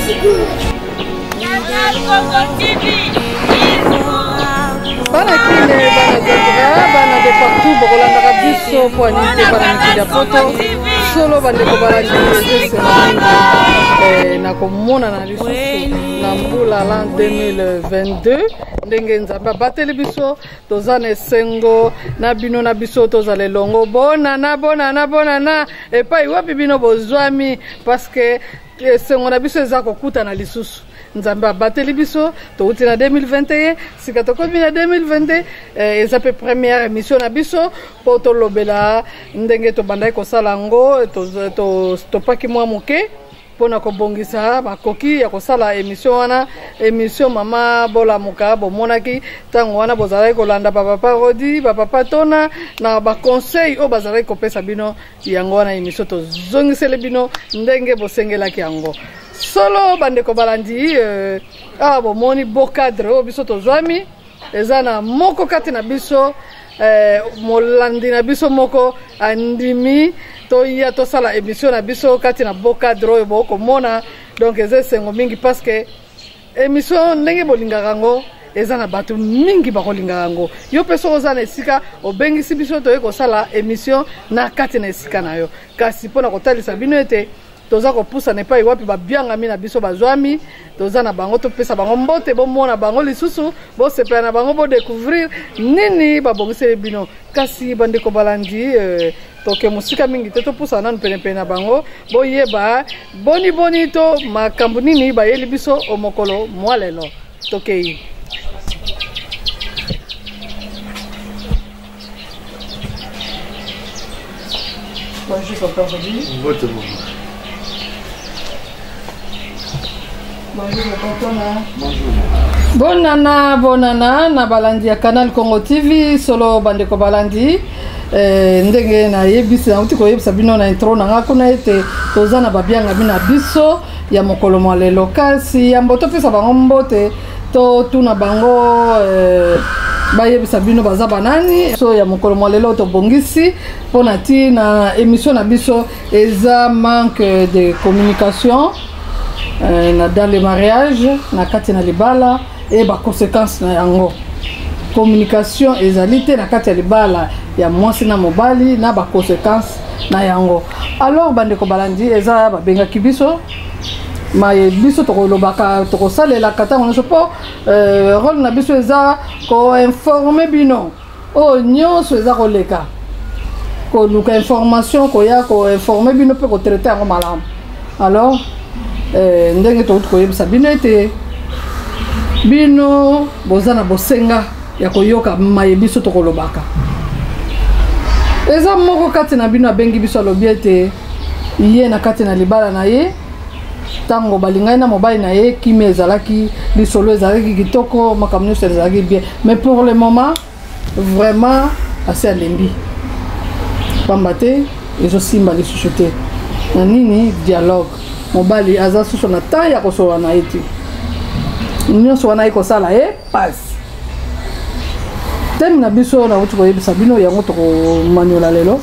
Bana kine bana zebra bana de partout bokolanda kabiso poanite bana mikili ya poto solo bandeko balandi na komona na lisusu na mbula l'an 2022 ndenge nzambe abateli biso toza na esengo na bino na biso tozala elongo bonana epai wapi bino bozwami parce que esengo na biso eza kokuta na lisusu nzambe abateli biso touti na 2021 sika tokomi na 2022 eza pe première émission na biso po tolobela ndenge tobandaki kosala yango topaki mwa moke pona kobongisa makoki ya kosala émission wana émission mama bolamuka bomonaki tango wana bozalaki kolanda papa Rodi papa Tona na ba conseil o bazalaki kopesa bino yango wana émission tozongisele bino ndenge bosengelaki yango solo bandeko balandi bomoni beau cadre o biso tozwami eza na moko kati na biso molandi na biso moko andimi toya tosala émission na biso kati na beau cadre oyo bokomona donc eza esengo mingi parce que émission ndenge bolingaka yango eza na bato mingi bakolingaka yango yo mpe soko oza na esika obengisi biso toye kosala émission na kati na esika na yo kasi mpona kotalisa bino ete toza kopusa na epai wapi babiangami na biso bazwami toza na bango topesa bango mbote bomona bango lisusu bosepela na bango bodécouvrir nini babongiseli bino kasi bandeko balandi toke mosika mingi te topusa nanu penepene na bango boyeba boni to makambo nini bayeli biso omokolo mwa lelo tokei Bonana na balandi ya Canal Congo TV solo bandeko balandi ndenge na yebisi na uti ko yebisa bino na intro na ngako na ete toza na babianga bina biso ya mokolo mwa lelo kasi ya mboto pesa bango mbote to tuna bango bayebisa bino baza banani so ya mokolo mwa lelo to bongisi pona ti na émission na biso eza manque de communication dans le mariage na kati na libala et ba conséquences na yango communication ezalite na kati ya libala ya mwasi na mobali na ba conséquences na yango alors bandeko balandi eza ba benga kibiso maye biso tokolobaka tokosalela kata ngono po rôle na biso eza ko informer bino o nyonso eza koleka ko luka information ko ya ko informer bino pe ko traiter yango malamu alors ndenge touti koyebisa bino ete bino bozana bosenga ya koyoka mayebiso tokolobaka eza moko kati na bino abengi biso alobi ete ye na kati na libala na ye tango balingani na mobali na ye kimi ezalaki lisolo ezalaki kitoko makambo nyonso ezalaki bien mais pour le moment vraiment assez alembi pamba te ezosimba lisusu te na nini dialogue mobali aza susu na temps ya kosola na eti nyonso wana ekosala passe temi na biso na uti koyebisa bino yango tokomaniola lelo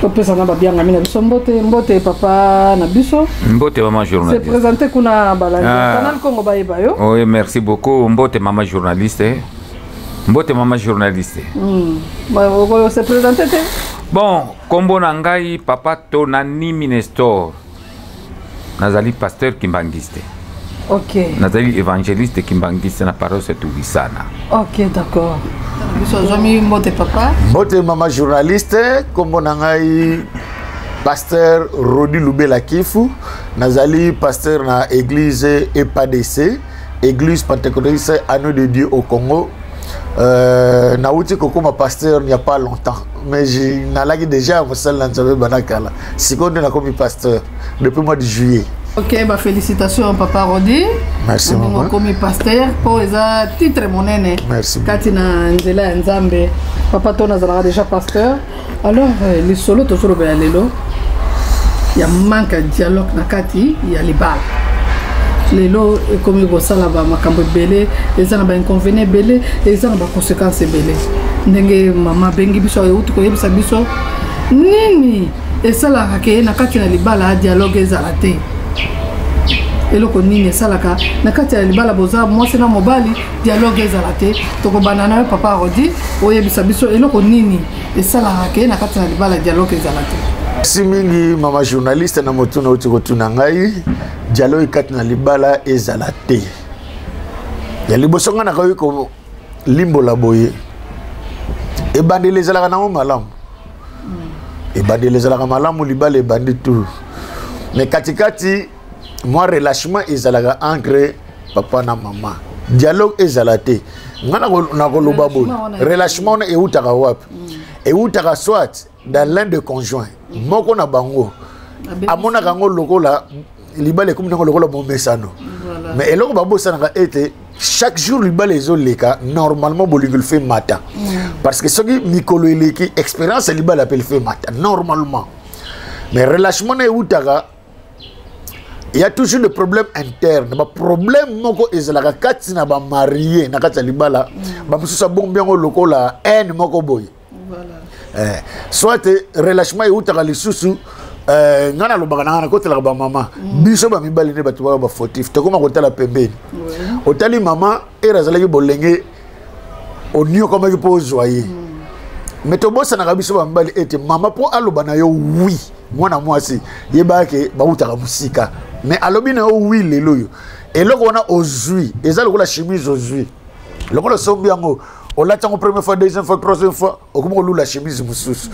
topesa na babianga mi na biso mbote papa na biso mbote mama journaliste se présenté kuna balandi Canal Congo bayeba yo oui merci beaucoup mbote mama journaliste se présenté te bon kombo na ngai papa Tonani Minestor nazali pasteur kimbangiste ok nazali évangéliste kimbangiste na paroisse Tubisana ok d'accord biso zomi mbote papa mbote mama journaliste kombo na ngai pasteur Rodi Lubela Kifu nazali pasteur na église EPADC église pentecôtiste Anneau de Dieu au Congo nauti kokoma pasteur il n'y a pas longtemps mais j'ai nalaki déjà mosala nzambe banakala sikondo nakomi pasteur depuis mois de juillet. Ok, bah félicitations papa Rodi. Merci maman. Comme pasteur pour eza titre monene. Merci. Katina nzela nzambe. Papa Tona zala déjà pasteur. Alors les solo to solo ba lelo. Ya manque de dialogue na kati ya libala. Lelo comme go sala ba makambo belé, eza na ba inconvénients belé, eza na ba conséquences belé. Ndenge mama bengi biso ya uti ko yebisa biso nini esala ke na kati na libala dialogue ezala te. eloko nini esalaka na kati ya libala boza mwasi na mobali dialogue ezala te tokobanda na yo papa Rodi oyebisa biso eloko nini esalaka ke na kati na libala dialogue ezala te. Si mingi mama journaliste na motuna uti kotuna ngai dialogue kati na libala ezala te ya liboso nga na kawi ko limbola boye ebandeli ezalaka nango malamu ebandeli ezalaka malamu libala ebandi tout mais katikati moi relâchement ezalaka entre papa na mama dialogue ezala te nga na koloba boye relâchement na eutaka wapi eutaka soit dans l'un des conjoints moko na bango amona kango lokola libala comme nango lokola bomesano mais eloko babosana ete chaque jour libala ezoleka normalement bolingol fait matin parce que soki mikolo eleki expérience libala appelle fait matin normalement mais relâchement na eutaka il y a toujours des problèmes internes ba problème moko ezalaka kati na ba marié na kati libala ba mususa bombiango lokola en moko boy soit relâchement eutaka lisusu ngana lobaka na kotela ba mama biso ba mibali ne batu ba fautif to koma kotela pembeni otali mama erazalaki bolenge onio koma ki pozwaye mais to bossa na biso ba mibali ete mama po aloba na yo oui mwana mwasi yebake ba utaka musika mais alobi na yo oui lelo yo eloko wana ozui ezalo kola chemise ozui lokolo sombi yango olatango première fois deuxième fois troisième fois okomo lula chemise mususu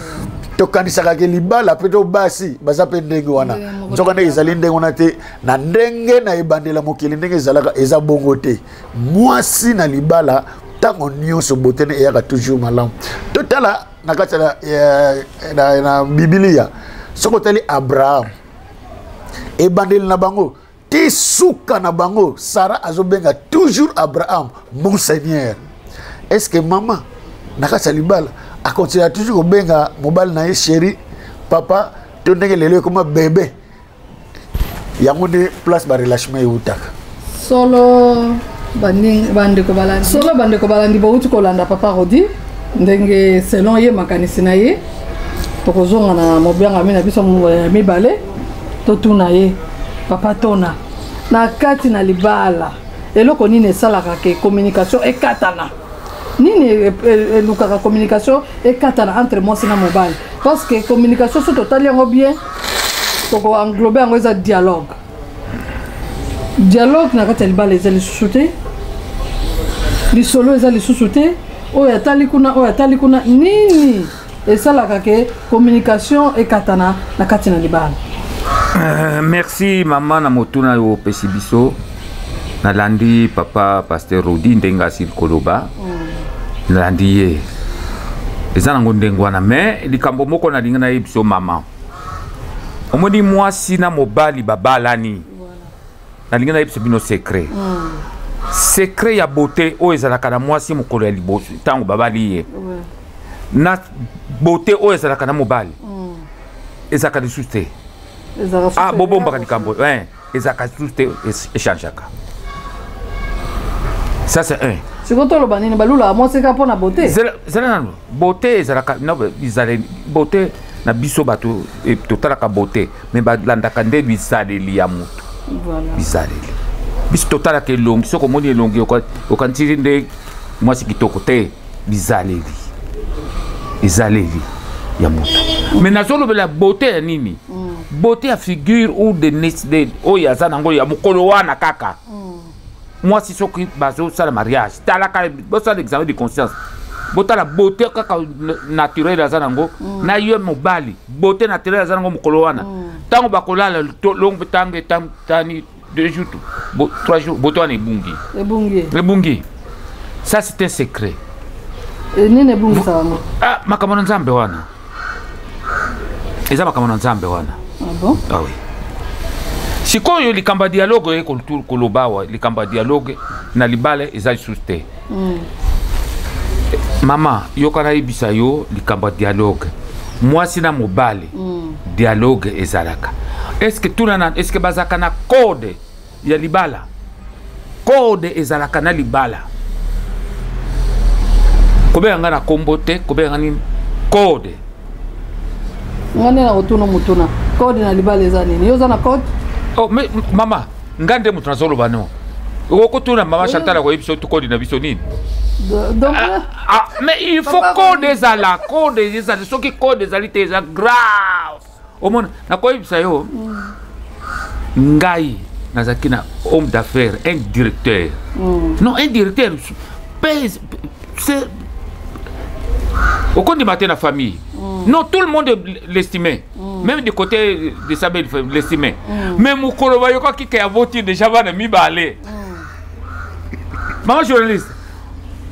to kanisaka ke libala peto basi baza pe ndenge wana nzoka ndenge ezali ndenge wana te na ndenge na ebandela mokili ndenge ezalaka eza bongo te mwasi na libala tango nyonso botene eyaka toujours malamu totala na kati na Biblia soko tali Abraham ebandeli na bango ti suka na bango Sarah azobenga toujours Abraham mon Seigneur. Est-ce que maman nakasa libala a continué toujours kobenga mobile na chéri papa to ndenge lelo comme bébé yango de place ba relâchement utaka solo bande ko balandi ba uti ko landa papa Rodi ndenge selon ye makanisi na ye to kozonga na mobianga mina biso mibale to tuna ye papa tona na kati na libala eloko nini esalaka ke communication ekatana nini lukaka communication ekatana entre moi na mobile parce que communication so total yango bien toko englober yango eza dialogue na kati ya libala eza lisusu te lisolo eza lisusu te oyo atali kuna nini esalaka ke communication ekatana na kati na libala. Merci maman na motuna yo pesi biso nalandi papa pasteur Rodi ndenga sil koloba nalandi ye eza nango ndenge wana mais likambo moko na linga na ye biso mama omoni mwasi na mobali babalani na linga na ye biso bino secret secret ya beauté o ezalaka na mwasi mokolo ya liboso tango babali ye na beauté o ezalaka na mobali ezalaka lisusu te bobombaka likambo ezalaka lisusu te echangeaka. Ça c'est un. C'est quand on banine balula moi c'est pour la beauté. Zela beauté ezalaka no bizale beauté na biso bato et total ka beauté mais ba landaka nde bizaleli ya mutu. Voilà. Bizaleli. Bis total ka longi soko moni longi okantiri nde moi c'est kitoko te bizaleli. Bizaleli ya mutu. Mais na solo la beauté ya nini? Beauté à figure ou de oyaza nango ya mukolo wana kaka. Moi, si je suis sur le mariage, tu as l'examen de conscience. Tu as la beauté naturelle de la na yo mobali, beauté naturelle de la mokoloana. Tant que tu as long tani 2 jours, 3 jours, tu as le bungi. Ça, c'est un secret. Et ni bungi ça va. Ah, makamana nzambe wana. Eza makamana nzambe wana. Ah bon? Ah oui. Sikoyo likamba dialogue kolobawa likamba dialogue na libale eza juste. Mama yokana ibisa yo likamba dialogue. Moi sina mobale. Dialogue ezalaka. Est-ce que tout nana est-ce que bazaka na code ya libala? Code ezalaka na libala. Kobe ngana kombote, kobe ngani code. Ngane na otuna mutuna. Code na libala ezani. Yoza na code? Oh, mais maman, ngande mutu nazoloba no okotuna mama Chantal ko ebiso to kodi na biso nini donc mais il faut code ezala ce qui code ezali te eza grave omona na ko ebisa yo ngai nazaki na homme d'affaires un directeur non un directeur c'est au compte du matin la famille non tout le monde l'estimait même du côté de sa belle l'estimait mais mukolo ba yoko ki a voté déjà bana mi balé maman journaliste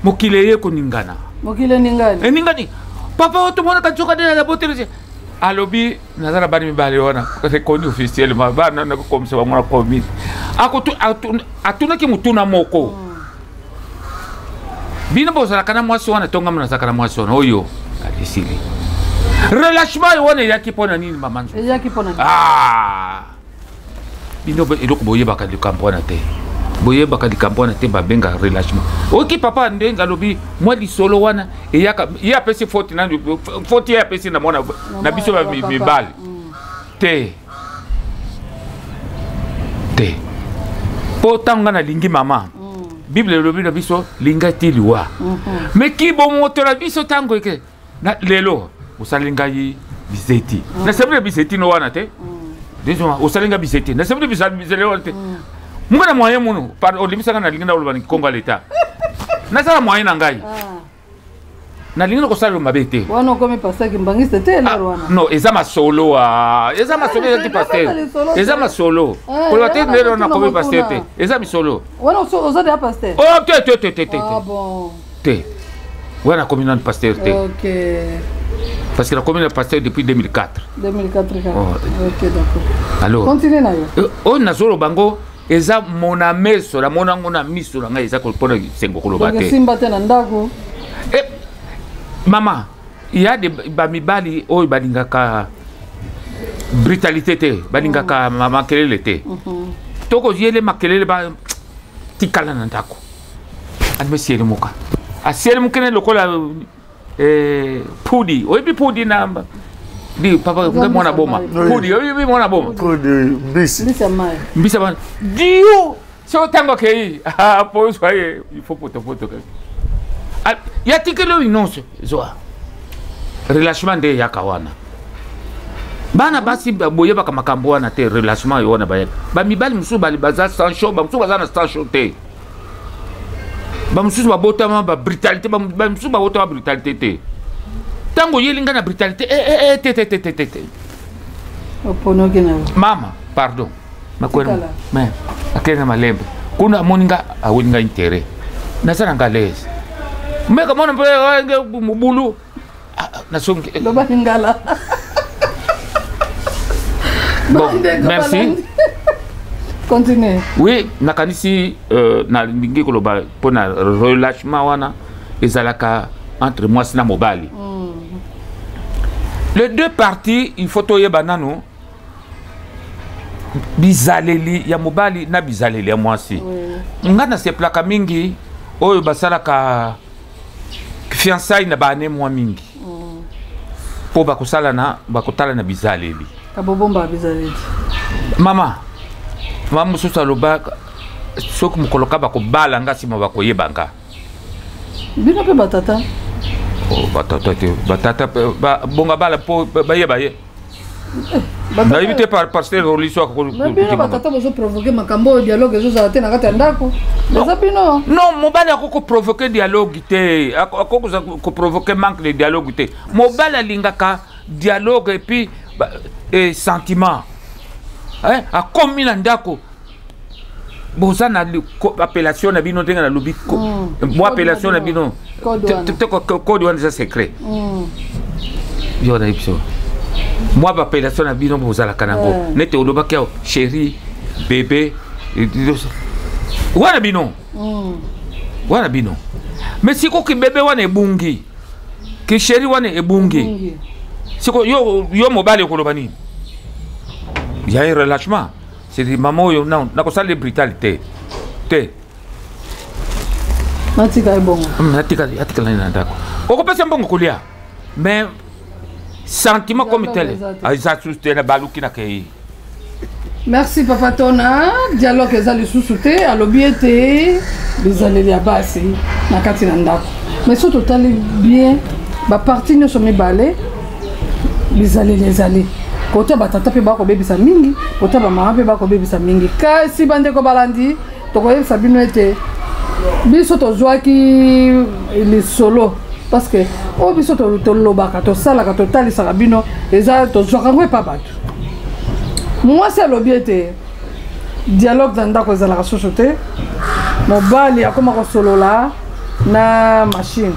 mokile ye ko ningana mokile ningani ningani papa tout le monde ka tsoka de la voté alobi nazara bani mi balé wana reconnu officiellement bana na ko comme ça mona promis akotu atuna ki mutuna moko bino bozala kana mwasi wana tonga mna zakana mwasi wana oyo alisili relâchement wana yaki pona nini mamanzo yaki pona bino eloko boye baka di kampona te boye baka di kampona te babenga relâchement oki papa ndenga lobi moi di solo wana eyaka ya pesi faute na faute ya pesi na mona na biso ba mi bal te potanga na lingi mama Bible lobi na biso linga tiliwa mais ki bo motora biso tango ke na lelo usalinga yi biseti na sebre biseti no wana te déjà usalinga biseti na sebre biseti wana te mungana moyen muno par olibisa na linga na olobani kongo leta na sala moyen na ngai na linga ko sala mabete wana ko me pasa ki mbangiste te la wana no ezama solo ezama solo ya pasteur ezama solo ko la te nero na ko me pasteur te ezama solo wana oza de pasteur oh te bon te wana communal pasteur te OK parce que la commune est pasteur depuis 2004 OK d'accord alors continue na yo on na solo bango eza mona meso la mona ngona miso la ngai eza ko pona sengo ko lobate donc simba te na ndako maman il y a des bamibali oyo balingaka brutalité te balingaka makelele te toko yele makelele ba tikala na ndako adme siele muka asiele mukene lokola pudi oyibi pudi namba di papa mwana boma pudi oyibi mwana boma pudi mbisa bana dio so tango ke pose waye il faut photo ya tikelo inonso zoa relâchement de yakawana bana basi boye baka makambo wana te relâchement yona ba mibali musu bali baza sans show ba musu baza na sans show te ba musu ba botama ba brutalité ba musu ba botama brutalité te tango yelinga na brutalité te opono kena mama pardon makwena mais akena malembe kuna moninga awelinga intérêt nasana ngalaise mais comment on peut mubulu na songi loba ngala bon merci continue oui nakanisi na ndingi koloba pona relâchement wana ezalaka entre moi na mobali les deux parties il faut toyeba nano bizaleli ya mobali na bizaleli ya mwasi ngana se plaka mingi oyo basalaka fiançailles na bane mwa mingi po bakosala na bakotala na bizaleli kabobomba bizaleli mama mususu aloba soki mokoloka bakobala nga nsima bakoyebanga bino mpe batata batata te batata bonga bala po bayeba ye nayebi te pasteur religieux bino batata bozoprovoke makambo oyo dialogue ezozala te na kati ya ndako eza bino non mobali akokoprovoke dialogue te akokoza koprovoke manque de dialogue te mobali alingaka dialogue epuis sentiment akomi na ndako boza na appellation na bino ndenge nalobi mo appellation na bino code wana eza secret yo na biso moi appellation na bino bozalaka nango nete olobaki ao chéri bébé wana bino mais sikoki bébé wana ebungi ki chéri wana ebungi siko yo mobali okoloba nini il y a un relâchement c'est dit maman yo na kosala les brutalité te natika ebongo natika na ndako okopesa mbongo kolia mais sentiment comme tel eza susute na baluki na kei Merci Papa Tona. Dialogue ezali sous-souté à l'obiété les allées ya basi na kati na ndako. Mais surtout tali bien ba parti ne somi balé les allées. Côté ba tata pe ba ko bebisa mingi, côté ba mama pe ba ko bebisa mingi. Kasi bande ko balandi to ko yebisa bino ete biso to zwaki les solo parce que o biso to lobaka to sala ka to talisa bino eza to zwaka ngwe pa bato. Moi c'est l'objet dialogue dans ndako za la société mobali akoma ko solo la na machine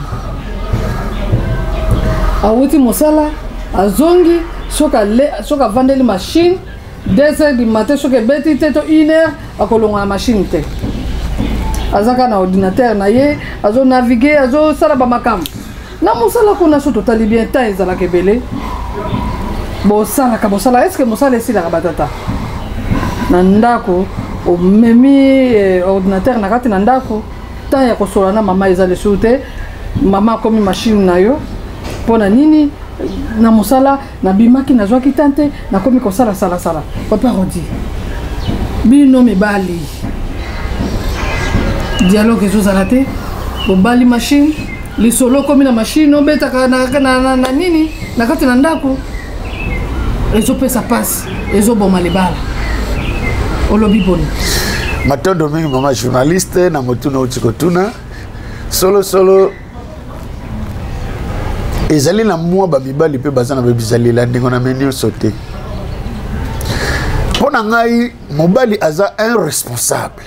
awuti mosala azongi soka vandeli machine 2h du matin soka beti te to 1h akolonga la machine te azaka na ordinateur na ye azo naviguer azo sala ba makam na mosala kuna so totali bien temps ezala kebele bosala ka bosala est-ce que mosala esi la batata na ndako o memi ordinateur na kati na ndako temps ya kosola na mama ezali sute mama komi machine na yo pona nini na mosala na bimaki na zwaki tante na komi kosala sala papa rodi bino mibali dialogue ezozala te bobali machine lisolo komi na machine obetaka na nini na kati na ndako ezopesa passe ezoboma libala olobi boni matondo mingi mama journaliste na motuna utikotuna solo ezali na mwa ba mibali pe bazana ba bizali la ndingo na menio sauté pona ngai mobali aza un responsable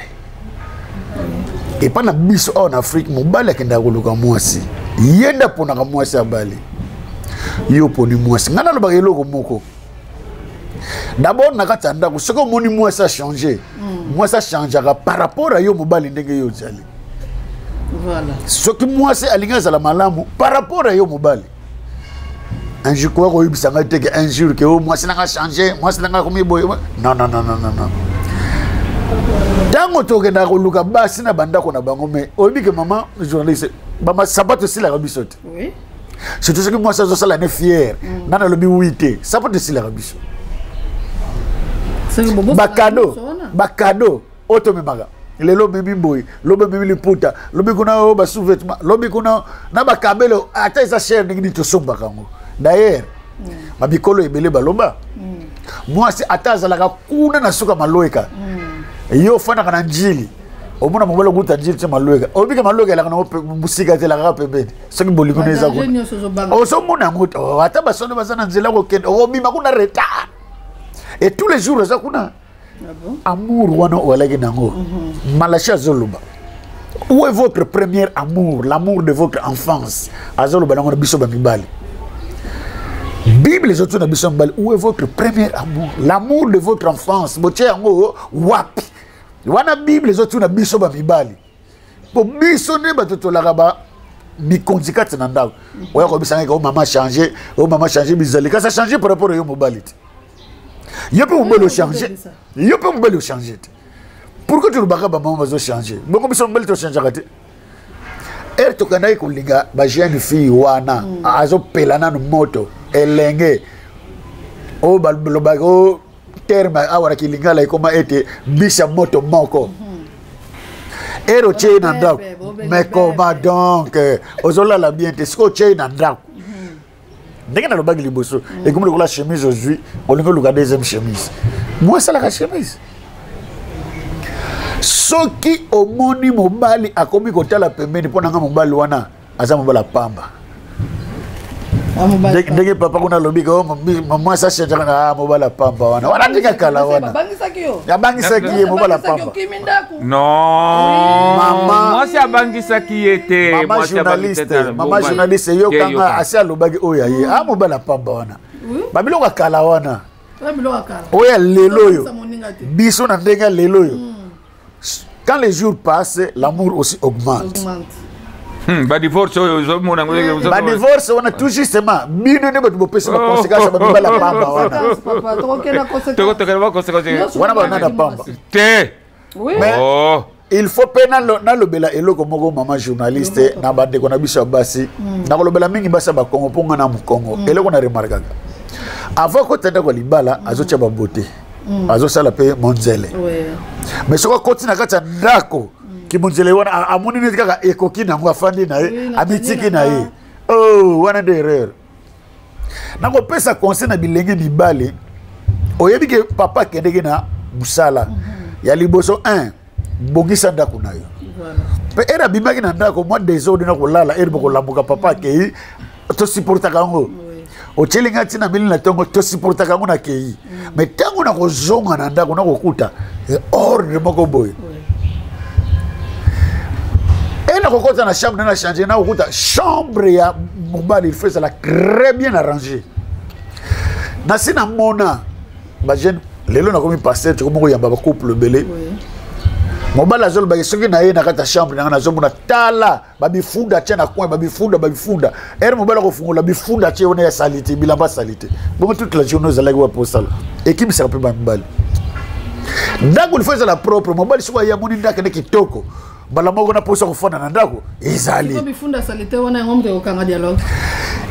et pas na biso en Afrique mobali akenda koluka mwasi yenda pona ka mwasi abali yo poni mwasi ngana lo bagelo ko moko d'abord nakata ndako soko moni mwasi a changer mwasi a changera par rapport à yo mobali ndenge yo zali voilà ce que mwasi alinga zala malamu par rapport à yo mobali un jour quoi ko yibisa ngate que un jour que o mwasi nanga changer mwasi nanga komi boy non tango toke na koluka basi na bandako na bango mais oyebi que maman journaliste bama sabato sila kabisote oui surtout ce que moi ça sala ne fier nana lobi wite sabato sila kabiso bakado auto memaga lelo memi boy lobe memi liputa lobi kuna o ba sous-vêtement lobi kuna na bakabelo ata isa cher ngi to somba kango d'ailleurs mabikolo ebele baloba moi c'est ataza la kuna na suka maloika yo fana kana njili omona mobala guta njili te maloika obika maloika la kana musika te la ka pembeni soki bolikona eza ko o so mona ngoto ata basono bazana nzela ko kende o bima kuna retard et tous les jours ça kuna amour wana walaki nango malacha zoluba où est votre premier amour l'amour de votre enfance azoluba nango biso ba mibali Bible les autres na biso mibali où est votre premier amour l'amour de votre enfance boche yango wapi wana Bible les autres na biso ba mibali po biso ne batotolaka ba mikonzikati na ndako oya ko bisanga ko maman changer bizali ka ça changer par rapport à yo mobali yo peut me changer pourquoi tu le baka ba maman va changer bon comme ça mobali to changer kati to kana ko linga ba jeune fille wana azo pelana no moto elenge o balobako terme awara kilinga la koma ete bisha moto moko ero che na ndako mais comment donc ozola la bien te sko che na ndako ndenge na lobaki liboso et comme la chemise aujourd'hui on le deuxième chemise moi ça la chemise soki omoni mobali akomi kotala pembeni pona nga mobali wana aza mobala pamba ndenge papa kuna lobi ko mama sa chanja na mobala pamba wana wana ndika kala wana abangisaki mobala pamba non mama si abangisaki ete mama journaliste yo kanga asia lobaki oya ye mobala pamba wana babilo ka kala wana oya lelo yo biso na ndenge lelo yo quand les jours passent l'amour aussi augmente. Divorce on a tout justement bino ne batu bopesa ba conséquence ba bala pamba wana wana ba nada pamba te oh il faut pena na lobela eloko moko mama journaliste na bande ko na biso basi na lobela mingi basa ba Congo ponga na Congo eloko na remarkaga avant ko tenda ko libala azocha ba beauté azosala pe monzele mais soko continue kata ndako ki monzele wana amoni neti kaka ekoki nango afandi na ye abitiki na ye oh wana de erreur nako pesa conseil na bilenge mibale oyebi ke papa kendeki na musala ya liboso 1 bongisa ndako na yo pe era bimaki na ndako moi désordre na kolala eri boko lambuka papa ke to supporta kango o chelinga tina mili na tongo to supporta kango na kei mais tango na kozonga na ndako na kokuta ordre moko boy et na kokota na chambre na changer na kokuta chambre ya mobali il fait ça très bien arrangé na sina mona ba jeune lelo na komi passer tu komoko yamba ba couple belé mobali azolo ba soki na ye na kata chambre na zomona tala ba bifunda tena coin ba bifunda er mobali ko fungola bifunda tena ona ya salite bilamba salite bon toute la journée za lagwa pour ça équipe ça peut ba mbali ndako il faut la propre mobali soko ya moni ndaka ne kitoko bala moko na posa ko fona na ndako ezali ko bifunda salite ona ngombe okanga dialogue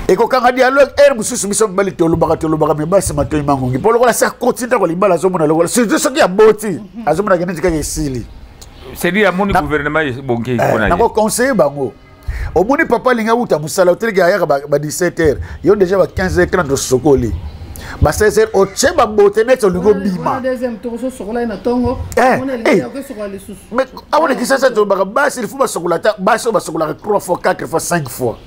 ekokanga dialogue er mususu biso mbali tolobaka me basi matoyi mangongi polo kola sa continue ko libala azomona lokola surtout soki ya boti azomona keneti kaka esili c'est dire mon gouvernement bonke na ko conseiller bango omoni papa linga uta musala oteleki ayaka ba 17h yo déjà ba 15h30 sokoli ba 16h o cheba bote net olingo bima deuxième tour so sokola na tongo on est là sokola les sous mais awone kisasa to ba basi il faut ba sokola ta basi ba sokola 3 fois 4 fois 5 fois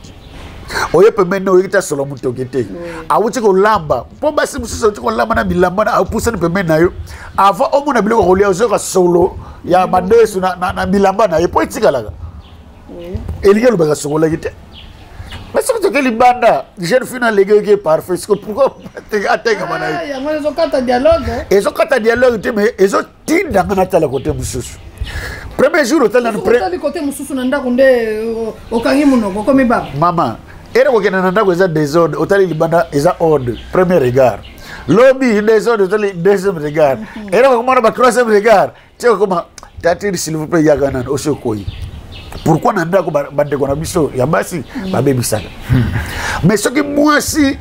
oye pe meno yita solo mutokete awuti ko lamba po basi mususu ko lamba na bilamba na apusa ni pe menayo avant omona biloko ko lia zo solo ya madesu na bilamba na epo itikalaga eligelo ba solo la gite mais ce que les banda jeune final légué parfait ce que pourquoi atenga mana ya ngone zo kata dialogue ezo kata dialogue te mais ezo tinda ngana tala côté mususu premier jour hotel na côté mususu na ndako nde okangi munoko komi ba mama era ko kena na ndako eza désordre hotel libanda eza ordre premier regard lobby désordre hotel deuxième regard era ko mona ba troisième regard tiko koma tatiri s'il vous plaît yagana osokoi pourquoi na ndako bandeko na biso ya basi babebisaka mais soki mwasi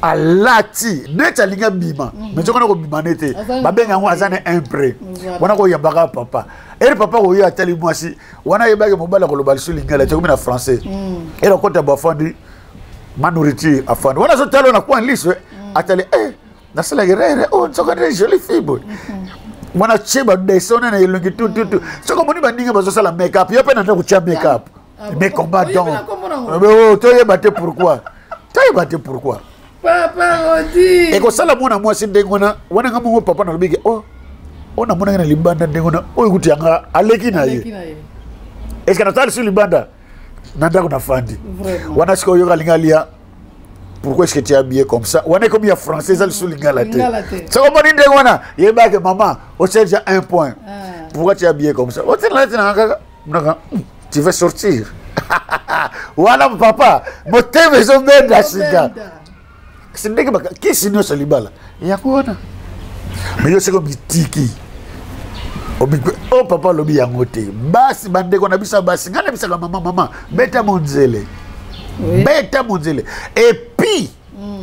alati neta linga bima mais sokona ko bima nete babenga ngo azane impre wana ko yabaka papa eri papa ko ya tali mwasi wana yebaka mobala ko lobali su lingala te ko na français era ko ta bafandi manuriti afandi wana so talo na kwa liswe atali na sala gerere sokona jolie fille boy mwana cheba desona na ilungi tu soko moni bandinga bazo sala make up yo pe na ko cha make up mais combat donc toye baté pourquoi papa odi eko sala mwana mwasi ndengona wana ngamu papa na lobike ona mwana na libanda ndengona kuti yanga aleki na ye est-ce que na tali sur libanda nanda kuna fandi wana siko yo kalingalia pourquoi est-ce que tu es habillé comme ça wana comme ya français ça sur lingala te soko moni ndengona yebake maman au cherche 1 point pourquoi tu es habillé comme ça tu veux sortir voilà papa moteur maison benda sika sindeke baka kisi no salibala yakona mais yo seko mitiki papa lobi yangote basi bandeko na bisa basi ngana bisa mama beta monzele et puis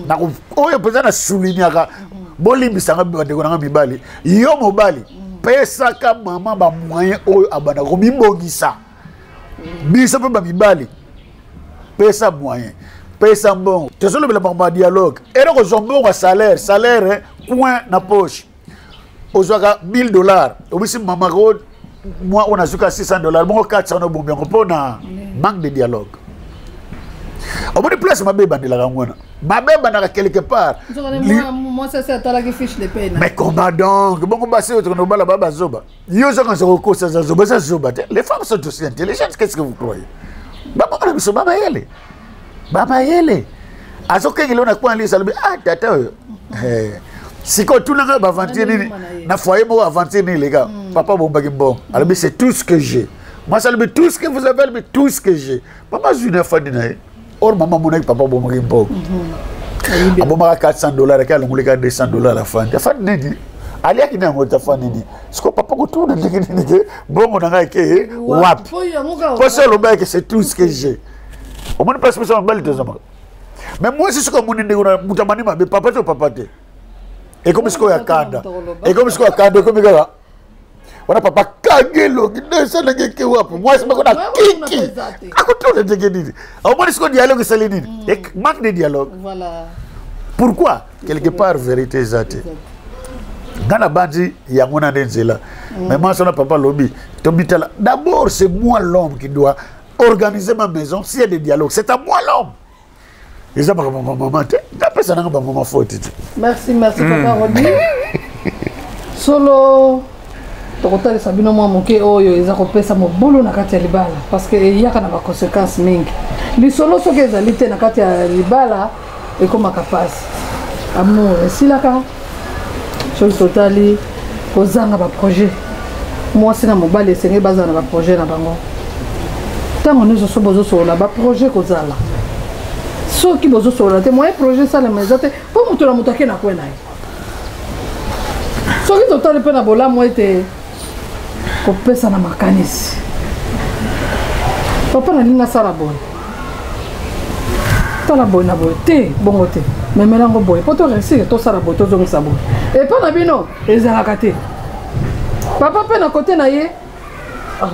na oyo pesa na soulignaka bolimbisa bandeko na mibali yo mobali pesa ka mama ba moyen oyo abana ko mibongisa bisa pe ba mibali pesa moyen pesa mbongo tesolo bela ba dialogue ero ko zombo ko salaire coin na poche ozwaka $1000 obisi mama ko moi on a zuka $600 bon 400 no bombe ko na manque de dialogue au bout de place ma beba de la ngona ma beba na quelque part moi ça c'est la fiche de paie mais comment donc bon basé autre no bala baba zoba yo zo kan zo ko ça zoba les femmes sont aussi intelligentes qu'est-ce que vous croyez baba na biso baba yele azoke ngilo na kwa lisa lobi tata siko tunanga ba vantini na foyer mo avantini les gars papa bombaki bon alors c'est tout ce que j'ai moi ça le tout ce que vous avez mais tout ce que j'ai papa junior fadina or maman mon papa bombaki bon abomaka $400 ka longoleka $200 la fin ya fadina ni ali akina ngota fanini siko papa ko tuna ndike bongo nanga ke wap pour ça le mec c'est tout ce que j'ai au moins parce que ça mbali tozama mais moi c'est ce que mon ndeko mutamani mabe papa te Et comme ce qu'on a kanda. Et comme ce qu'on a kanda, comme ça. On a papa kagelo, qui ne sait pas qui est pour moi, c'est pas qu'on a kiki. À côté on a dit. Au moins ce qu'on dialogue c'est le dit. Et manque de dialogue. Voilà. Pourquoi? Quelque part vérité zate. Gana bandi ya mona denzela. Mais moi son papa lobby. D'abord c'est moi l'homme qui doit organiser ma maison. S'il y a des dialogues, c'est à moi l'homme. Et ça maman faute. Merci papa Rodi. Solo tokotali sabino mwa moke oyo eza kopesa mobolo na kati ya libala parce que yaka na ba conséquences mingi. Lisolo soki ezali te na kati ya libala ekomaka pasi. Amour esilaka. Chose totali kozanga ba projet. Moi c'est na mobali esenge bazana ba projet na bango. Tango nous so bozo so la ba projet kozala. Soki bozo so la te moi projet ça la maison te pour mutu la mutake na kwena. Soki totali pe na bola moi te kopesa na makanisi. Papa na linga sala bon. Tala bon na bon te bongo te. Mais melango boy poto réussir to sala bon to zongisa bon. Et pas na bino ezalaka te. Papa pe na côté na ye.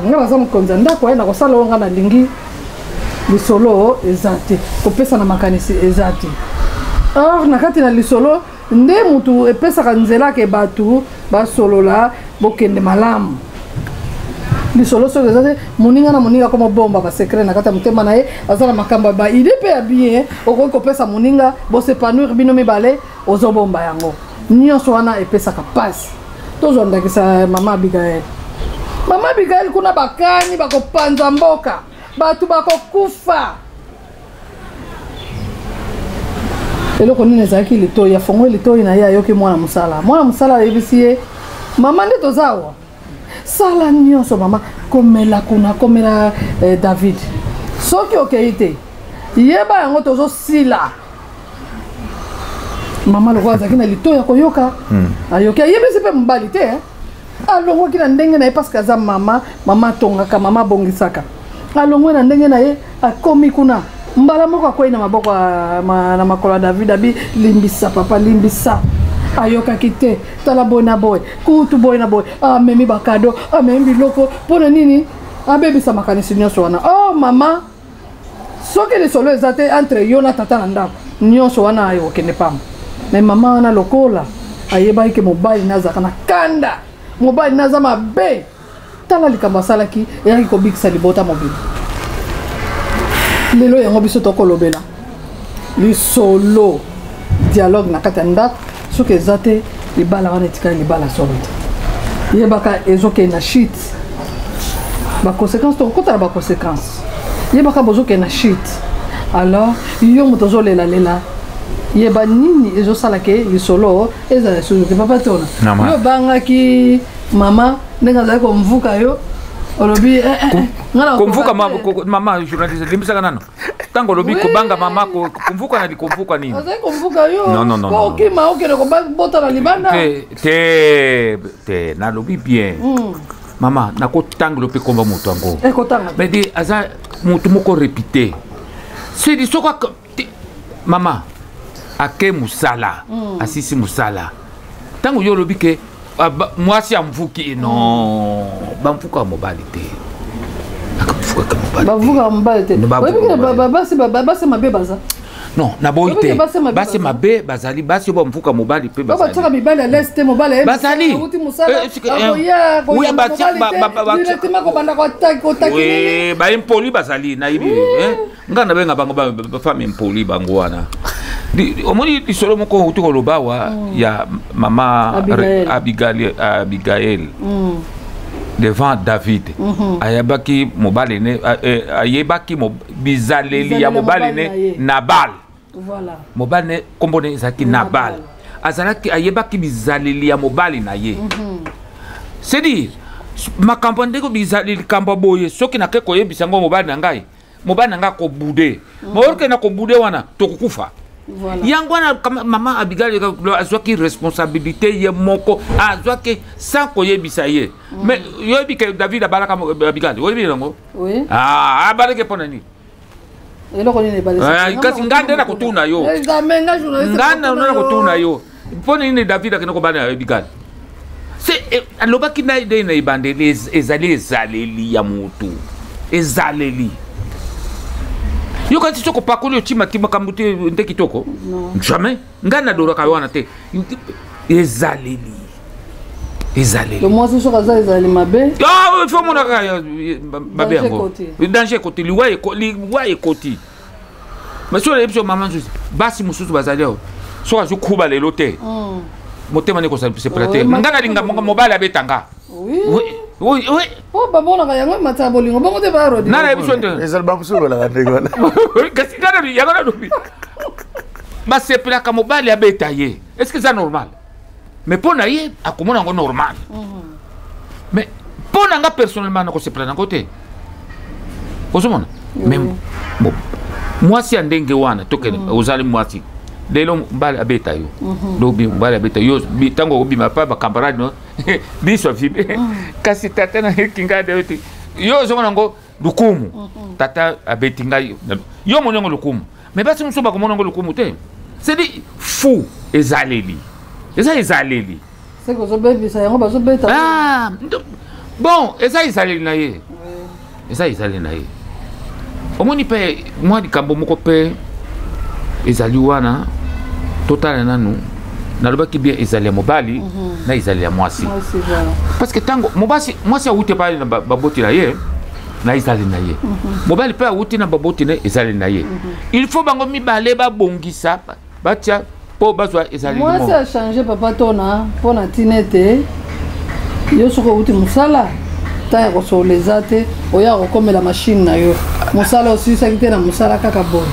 Nga baza mokonza ndako ye na kosala onga na lingi lisolo ezate. Kopesa na makanisi ezate. Or na kati na lisolo nde mutu epesa kanzela ke batu basolola bokende malamu. Lisolo so ezate moninga na moninga comme bomba ba secret na kata mutema na ye azala makamba ba idée pe ya bien oko kopesa moninga bo s'épanouir bino mibale ozo bomba yango nyonso wana epesa ka passe tozo ndakisa mama Abigail kuna bakani bakopanza mboka batu bakokufa eloko nini ezalaki litoyi ya fongo litoyi na ye ayoki mwana musala yebisi ye mama nde tozawa sala nyonso mama komela David soki okei te yeba yango tozosila mama loko azalaki na litoyi ya koyoka ayoki ayebisi mpe mobali te alongwaki na ndenge na ye parce que aza mama atongaka mama abongisaka alongwe na ndenge na ye akomi kuna mbala moko akwei na maboko na makolo ya David abi limbisa papa limbisa ayokaki te tala boy na boy kutu boy na boy amemi bakado amemi biloko mpona nini abebisa makanisi nyonso wana oh mama soki lisolo eza te entre yo na tata na ndako nyonso wana ayo okende pamba me mama wana lokola ayebaki ke mobali nazaka na kanda mobali naza mabe tala likambo asalaki eyaki kobikisa libota mobili lelo yango biso tokolobela lisolo dialogue na kati ya ndako soki eza te libala wana etikali libala solo te yebaka ezokende na shit baconséquence tokokotala baconséquence yebaka bozokende na shit alors yo moto ozolelalela yeba nini ezosalake lisolo ezala susu te papa tona yo bangaki mama ndenge azalaki komvuka yo olobi komvuka mama journaliste limbisaka nano tango lobi kobanga mama komvuka na likomvuka nini azali komvuka yo non okima okende kobota na libanda te nalobi bien mama nakotangelo mpe komba moto yango mais de aza moto moko répité sedi soka mama ake musala asisi musala tango yo lobi ke mwasi amvuki non bamvuka ya mobali te bavuka mobali te basi mabe baza non naboyi te basi mabe bazali basi oyo bamvuka mobali mpe bazalibataka mibali ya leste mobali bazali baimpoli bazali nayebi ngai nabenga bango bafame impoli bango wana omoni lisolo moko uti koloba wa ya mama Abigail devant David ayebaki mobali ne ayebaki bizaleli ya mobali ne Nabal mobali ne kombo ne ezalaki Nabal azalaki ayebaki bizaleli ya mobali na ye c'est dire makambo ndeko bizaleli kambo boye soki nake koyebisa ngo mobali na ngai kobude maorke na kobude wana tokukufa yango wana mama Abigail azwaki responsabilité ye moko azwaki sans koyebisa ye mais yoyebi ke David abalaka Abigail oyebi yango abaleke mpona nini kasi nga nde na kotuna yo pone ni David akina ko bana Abigail c'est alobaki na ide na ibande ezaleli ya mutu ezaleli yo quand tu pas ko chima tima kamute nte kitoko jamais ngana dora ka wana te ezaleli le moi c'est sur ezali mabe il faut mon mabe yango danger côté liwa e côté mais sur les maman basi mususu bazaleo so azukuba lelo te motema ne ko se prêter ngana linga mobile abetanga oui oui oh babona ka yango mata bolingo bongo te ba rodi nana ebiso nte ezal bamsulo la ndegona kasi nana yangana dobi ba se plaka mobile abeta ye est-ce que c'est normal mais pour naie akomona ngo normal mais pour nanga personnellement ko se plana côté osomona même bon moi si andenge wana tokene ozali mwasi lelo mbala abeta yo dobi mbala abeta yo bitango obima pa ba camarade no biso vibe kasi tata na kinga de yo zomona ngo lukumu tata abetinga yo monongo lukumu mais basi musoba ko monongo lukumu te c'est dit fou ezaleli ezaleli c'est que zo bébé ça yango bazo beta bon ezaleli na ye ezaleli na ye omoni pe moi di kambo moko pe ezali wana total nanu nalobaki bien ezali mobali na ezali mwasi parce que tango mobasi mwasi awute pa na baboti na ye na ezali na ye mobali pe awute na baboti na ezali na ye il faut bango mibale ba bongisa batia po bazwa ezali moi ça a changé papa tona pona tinete yo soko uti musala ta ko so lezate oya ko komela machine na yo musala aussi ça kite na musala kaka bon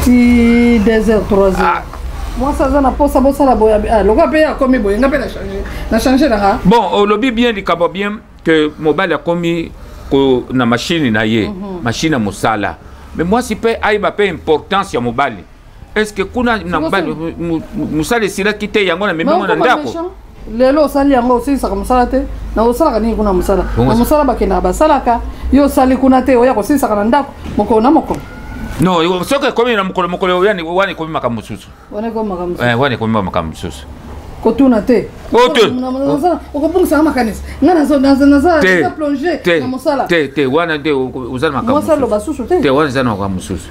ti 2h 3h moi ça na posa bosala boya loka pe a komi boya ngapela changer na bon au lobby bien di kabo bien que mobile a komi ko na machine na ye machine musala mais moi si pe aiba pe importance ya mobile est-ce que kuna na mobile musala sila kite yango na memo na ndako lelo sali yango aussi saka musala te na osala kani kuna musala na musala bakena basalaka yo sali kuna te oya ko sisa kana ndako moko na moko no yo soka komi na mokolo yani wani komi makamususu wani komi makamususu wani komi makamususu ko tuna te oto ko bungisa makanisi ngana zo na plonger na musala te wana de uzana makamususu musala lo basusu te wana zana makamususu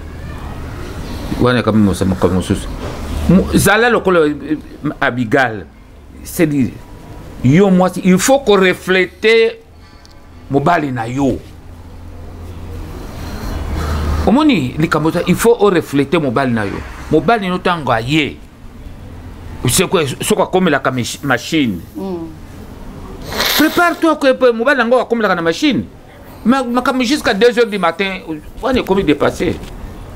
wana kama makamususu zala lokolo Abigail c'est dire yo moi il faut qu'on refléter mobali na yo omoni likamota il faut refléter mobali na yo mobali no tanga ye c'est quoi soko comme la machine prépare-toi que mobali ngo comme la machine mais comme jusqu'à 2h du matin on est comme dépassé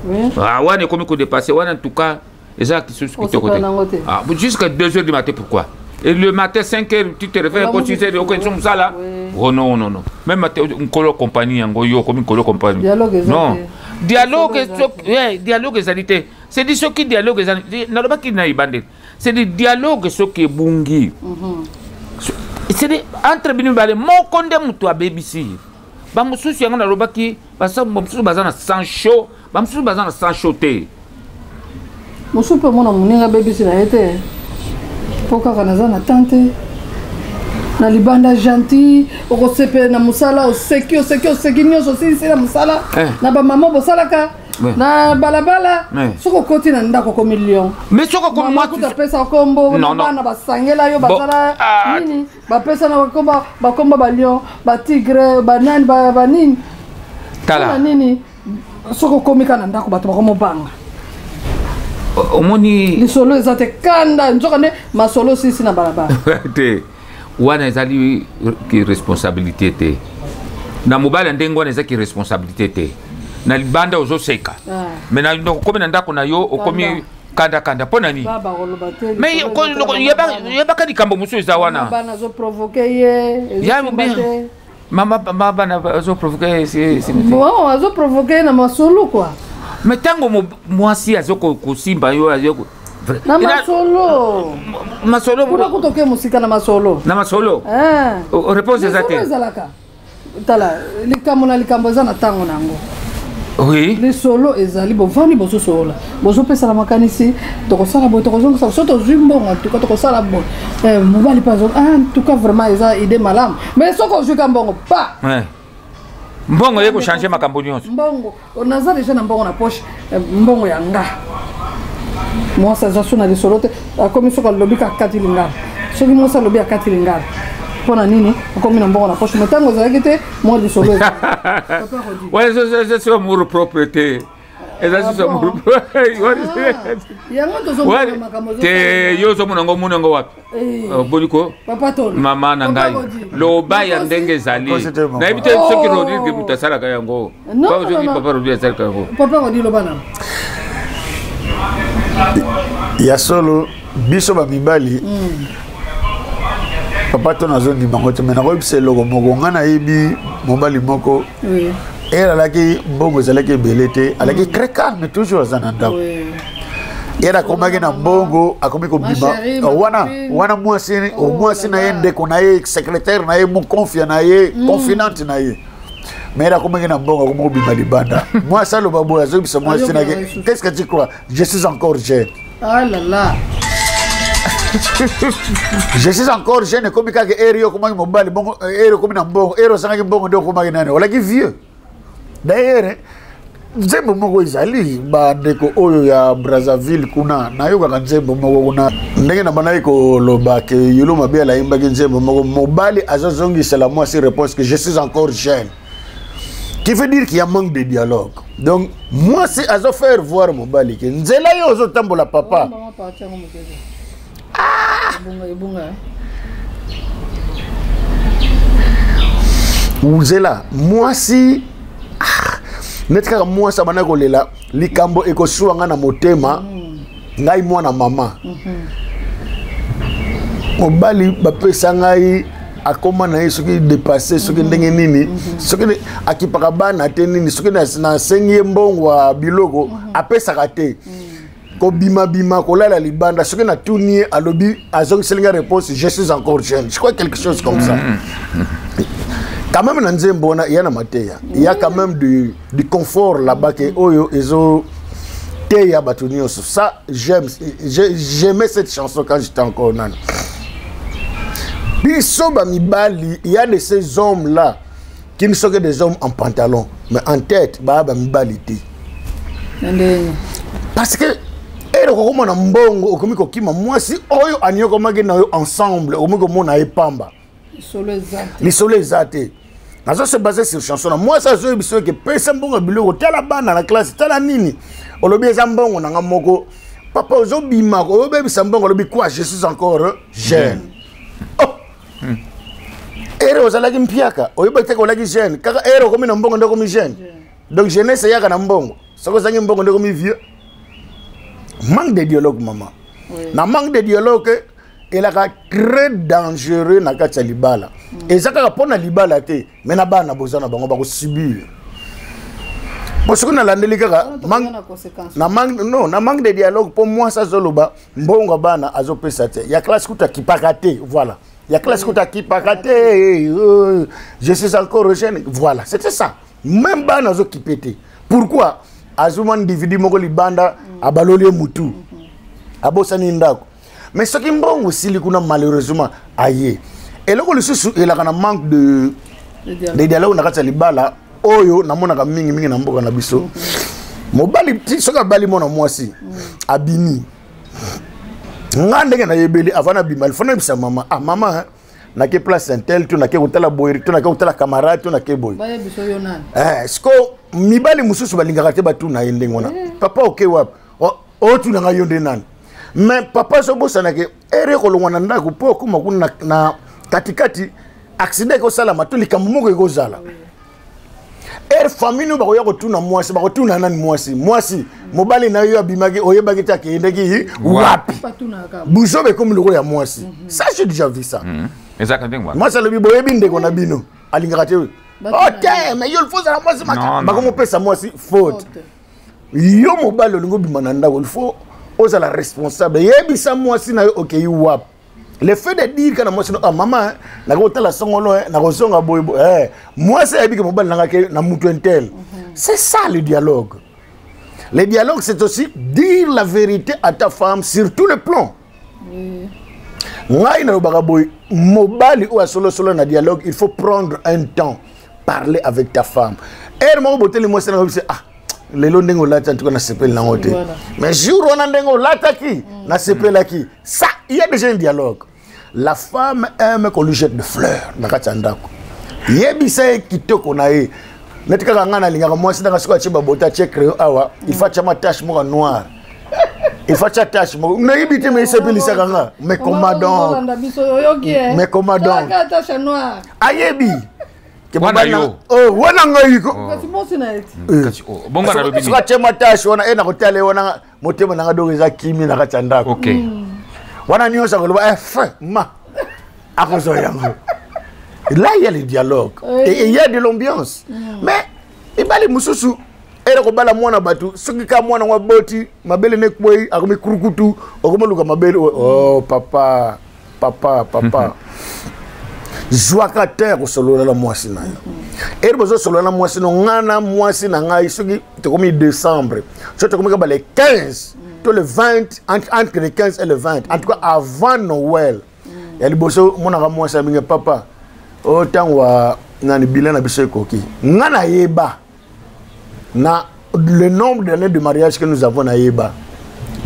on est comme dépassé on en tout cas exact sur ce qui te côté jusqu'à 2h du matin pourquoi et le matin 5h tu te réveilles quand tu sais que tu ça là oh non même une colo compagnie ngo yo comme une colo compagnie non dialogue ezalité c'est dit ce qui dialogue na loba ki na ibande c'est dit dialogue ce qui bungi c'est dit entre binu bale moko nde mutu abebisi ba mususu yango na loba ki basa mususu bazana sans chaud ba mususu bazana sans chaud mususu pe mona muninga bebisi na ete poka kana zana tante na libanda gentil okosepe na musala oseki nyoso sisi na musala na ba mama bosalaka na balabala soko koti na ndako ko million mais soko ko moi tu pesa kombo na basangela yo basala nini ba pesa na bakomba ba lion ba tigre ba nani ba nini tala nini soko komika na ndako bato bakomo banga omoni lisolo ezate kanda nzoka ne masolo sisi na balabala te wana ezali ki responsabilité te na mobile ndengo wana ezaki responsabilité te na libanda ozoseka mais na komi na ndako na yo okomi kanda pona ni mais yebaka likambo mosusu eza wana bana zo provoquer ye mama bana zo provoquer bon azo provoquer na masolo quoi mais tango mwasi azoko kusimba yo azoko na masolo kuna kutoke musika na masolo réponse exacte tala likambo na likambo za na tango nango Oui. Les solos ezali bovani bozo solo. Bozo pesa la makanisi to sala bo to zo soto zimbo en tout cas to sala bo. Mobali pas en tout cas vraiment eza idée malam. Mais soko joue mbongo pas. Ouais. Mbongo yeko changer makambo nyonso. Mbongo on a déjà na mbongo na poche mbongo ya nga. Moi ça za sona les solos comme soko lobby ka katilinga. Soki moi ça lobby ka katilinga. Pona nini comme na mbongo na poche metango za kete moi des solos. Ouais, c'est mon propriété. Et ça c'est mon propriété. Ouais. Yo so munango wapi? Boniko. Papa ton. Mama nangai. Loba ya ndenge zali. Na ibite soki rodi ke mutasala ka yango. Pas aujourd'hui papa rodi asala ka yango. Papa rodi loba na. Ya solo biso ba mibali. Papa ton azoni bango te mena ko bise logo moko ngana yebi mobali moko. Oui. Elle a qui bongo zalaki belete, elle a qui très calme toujours zananda. Elle a comme na bongo, a comme ko bima. Wana moi c'est au moins c'est na yende ko na ye secrétaire na ye mon confiant na ye, confidente na ye. Mais elle a comme na bongo comme bima libanda. Moi ça le babo azo bisa moi c'est na qu'est-ce que tu crois? Je suis encore jeune. Ah là là. Je suis encore jeune comme ka erio comme mobali bongo erio comme na bongo, erio sanga bongo ndo comme nani. Wala ki vieux. D'ailleurs, nzembo moko izali bandeko oyo ya Brazzaville kuna nayoka ka nzembo moko kuna ndenge na bana ko lobake yolo mabe la imba nzembo moko mobali azozongisa la moi c'est réponse que je suis encore jeune. Qui veut dire qu'il y a manque de dialogue. Donc moi c'est azo faire voir mobali que nzela yo zo tambola papa. Nzela moi si netka moi ça bana kolela likambo ekosuanga na motema ngai mwana mama mobali bapesa ngai akoma na yesu ki dépasser soki ndenge nini soki akipaka bana te nini soki na sengi mbongo wa biloko apesa kate ko bima kolala libanda soki na tuni alobi azongi selinga réponse je suis encore jeune je crois quelque chose comme ça. Quand même dans Nzembo il y a il y a quand même du confort là-bas que oyo ezo teya batunio ça j'aimais cette chanson quand j'étais encore nan. Biso ba mibali il y a de ces hommes là qui ne sont que des hommes en pantalon mais en tête ba mibali té. Parce que ero ko mona mbongo okomiko kima mwasi oyo anyoko magena ensemble okomiko mona epamba. Les soleils zaté. Nazo se baser sur chanson. Moi ça zo biso que pesa mbongo biloko tala bana na classe tala nini. Olobi za mbongo na ngamoko. Papa ozo bima ko obebi sa mbongo olobi quoi je suis encore jeune. Oh. Ero ozalaki mpiaka. Oyoba teka olaki jeune. Kaka ero komi na mbongo ndoko mi jeune. Donc jeunesse yaka na mbongo. Soko zangi mbongo ndoko mi vieux. Manque de dialogue maman. Na manque de dialogue elle a très dangereux na kati libala et ça ka pona libala te mais na bana bozana bango ba ko subir parce que na landeli kaka na manque de dialogue pour moi ça zoloba mbongo bana azopesa te ya classe kuta kipakate voilà ya classe kuta kipakate je suis encore jeune voilà c'était ça même bana zo kipete pourquoi azuman individu moko libanda abaloli mutu abosani ndako. Mais ce qui est bon aussi, malheureusement, aïe. Et là, il a un manque de dialogue dans le bala. Oyo, na mona mingi na mboka na biso. Mobali petit, ce que bali mona moi aussi. Abini. Ngande na yebeli avant bima, il faut na bisa mama. Ah maman, na ke place intel, tu na ke hotela boyri, tu na ke hotela camarade, tu na ke boy. Baye biso yo nan. Sko mibali mususu balingaka te batu na yende ngona. Papa okay wap. O tu na yonde nan. Mais papa so bosana ke ere ko longwana ndako po kuma kuna na katikati accident ko sala matuli kamumoko ko zala er famille ba ko yako tuna mwasi ba ko tuna nani mwasi mobali na yo abimaki oyebaki ta ke ndeki wapi buzo be comme loko ya mwasi ça j'ai déjà vu ça exactement moi ça le bi boyebi ndeko na bino alingaka te OK mais yo le faut ça mwasi maka ba ko mo pesa mwasi faute yo mobali lingo bimana ndako il faut oza la responsable yebisa mwasi na yo okay wap Le fait de dire que moi c'est maman na ko la songolo na ko songa boy moi c'est que mobile na mutu intel. C'est ça le dialogue. Le dialogue c'est aussi dire la vérité à ta femme sur tous les plans. Ngai na baka boy mobile ou solo solo na dialogue, il faut prendre un temps parler avec ta femme. Et moi botel moi c'est les lots n'engo là tu na sepel na ngote. Mais jour on n'engo là taki na sepel là qui. Ça il y a déjà un dialogue. La femme aime qu'on lui jette des fleurs na katandako. Yebisa kitoko na ye. Netika ngana linga moi c'est dans ce chiba bota check awa, il faut chama tache mo noir. Il faut cha tache mo. Na yebite me sepel ça kanga. Mais comment donc? Mais comment donc? Tache noir. Ayebi. Wana yo. Oh, wana ngayiko. Kasi mo sinaiti. Kasi bonga na lobini. Sika chema tache wana na hotele wana motema na ngado kimi na katandako. OK. Wana nyonsa ko ba ma akozo yango. Là il y a le dialogue et il y a de l'ambiance. Mais et ba le mususu ere ko bala mwana batu soki ka mwana wa boti mabele ne boy akomi kurukutu okomaluka mabele oh papa. Joaka terre solo la moisi na yo. Et bozo solo la moisi no ngana moisi na ngai soki te komi décembre. So te komi ka ba le 15 to le 20 entre le 15 et le 20. En tout cas avant Noël. Ya liboso mona ka moisi minga papa. Autant wa nani bilan na biso koki. Ngana yeba. Na le nombre d'années de mariage que nous avons na yeba.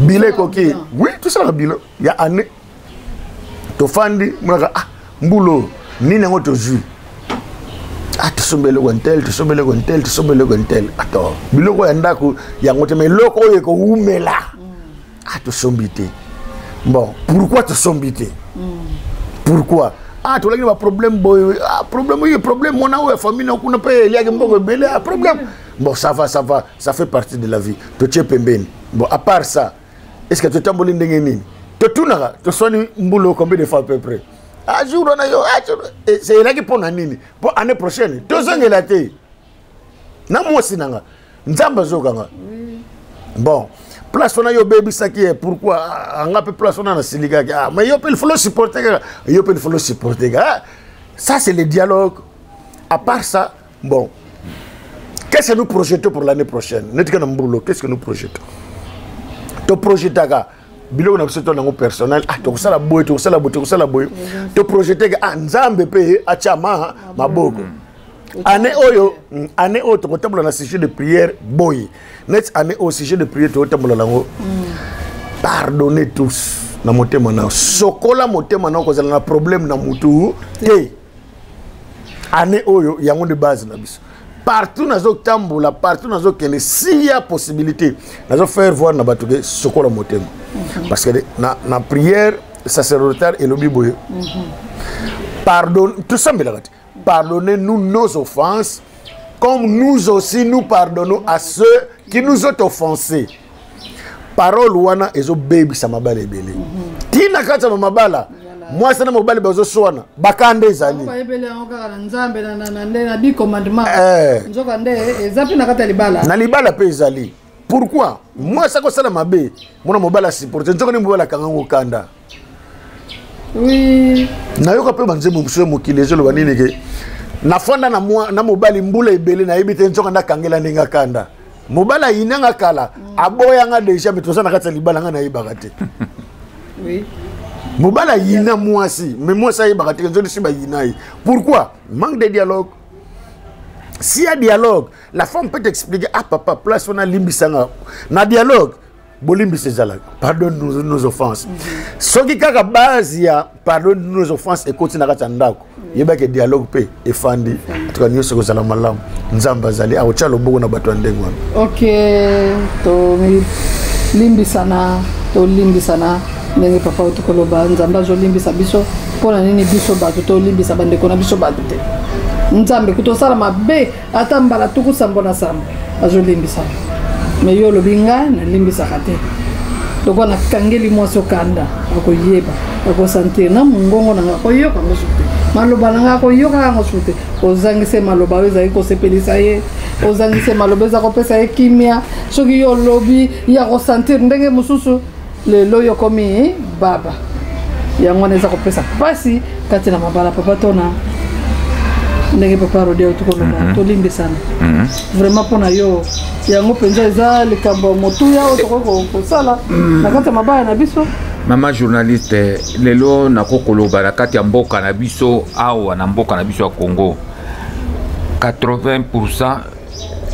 Bilan koki. Oui, tout ça la bilan. Il y a année. To fandi mona ka mbulo ni nango to ju to sombele gontel ato biloko ya ndako yango te mais loko oyo ko umela to sombite bon pourquoi te sombite pourquoi to laki ba problème boy problème mona o famille na kuna pe liaki mboko belé problème bon ça fait partie de la vie to tchepembeni bon à part ça est-ce que tu tamboli ndenge nini to tunaka to soni mbulo combien de fois à peu près jour on a yo c'est là qui pour nini pour année prochaine tozongela te na mosi nanga nzamba zokanga bon place on a yo baby ça qui est pourquoi anga pe place on a na silika mais yo il faut le supporter ça c'est le dialogue. À part ça bon qu'est-ce que nous projetons pour l'année prochaine netika na mbulo qu'est-ce que nous projetons to projetaga bilo na biso na personnel to sala boy to projeter nzambe pe achama maboko année oyo to kotambola na sujet de prière boy net année au sujet de prière to kotambola lango pardonnez tous na motema na sokola motema na ko zala na problème na mutu année oyo yango de base na biso partout nazo tambola partout nazo kene s'il y a possibilité nazo faire voir na batuke sokola motema. Parce que na prière sacerdotale et le bible pardonne tout ça pardonnez-nous nos offenses comme nous aussi nous pardonnons à ceux qui nous ont offensés. Parole wana ezo baby sa mabala ebele tina kata mabala moi ça na mobali bazo swana bakande ezali ba ebele onka na nzambe na bi commandement nzoka nde ezapi na kata libala na libala pe ezali. Pourquoi moi ça ko sala mabe mona mobala supporter nzoka ni mobala kangango kanda oui na yoka pe banze mumso mokileze lo banini ke na fonda na mobali mbula ebele na ebite nzoka nda kangela ninga kanda mobala inanga kala aboya nga deja metosa na kata libala nga na yebaka te oui mobala yina mwasi mais moi ça yebaka te nzoka siba yinai. Pourquoi manque de dialogue. S'il y a dialogue, la femme peut t'expliquer papa place on a limbisanga na dialogue bolimbi sezala pardonne nos offenses soki kaka base ya pardonne nos offenses et continue na ndako yeba ke dialogue pe efandi tuka nyoso ko zala malamu nzamba zali a ochalo boko na bato ndengo. OK to limbisana ndenge papa utokoloba nzamba zo limbisa biso pona nini biso bato to limbisa bandeko na biso bato te nzambe kutosala mabe ata mbala tukusambona samba azolimbisa mais yo lobinga na limbisa kate toko na kangeli mwasi okanda akoyeba akosentir na mungongo na koyoka ngosute maloba na koyoka ngosute ozangise maloba weza ikosepelisa ye ozangise maloba za kopesa ye kimia soki yo lobi ya kosentir ndenge mususu le loyo komi baba yango wana eza kopesa mpasi kati na mabala papa tona ndenge papa Rodi tukoloba tolimbisana vraiment mpona yo yango mpenza eza likambo ya motuya oyo tokoki kosala na kati ya mabala na biso. Mama journaliste lelo nakokoloba na kati ya mboka na biso awa na mboka na biso ya Congo 80%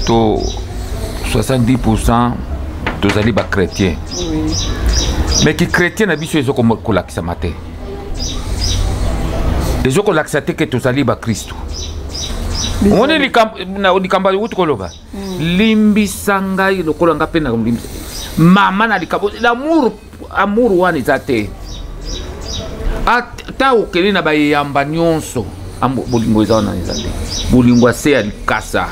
to 70% tozali ba chrétien. Mais qui chrétien na biso ezo kolakisa mate. Ezo kolakisa te ke tozali ba Kristo. On est likamba utu koloba. Limbisa ngai lokola ngape na limbisa. Mama na likabo amour wana ezate. Ata okeli na bayamba nyonso. Bolingo eza wana ezate. Bolingo ase ya likasa.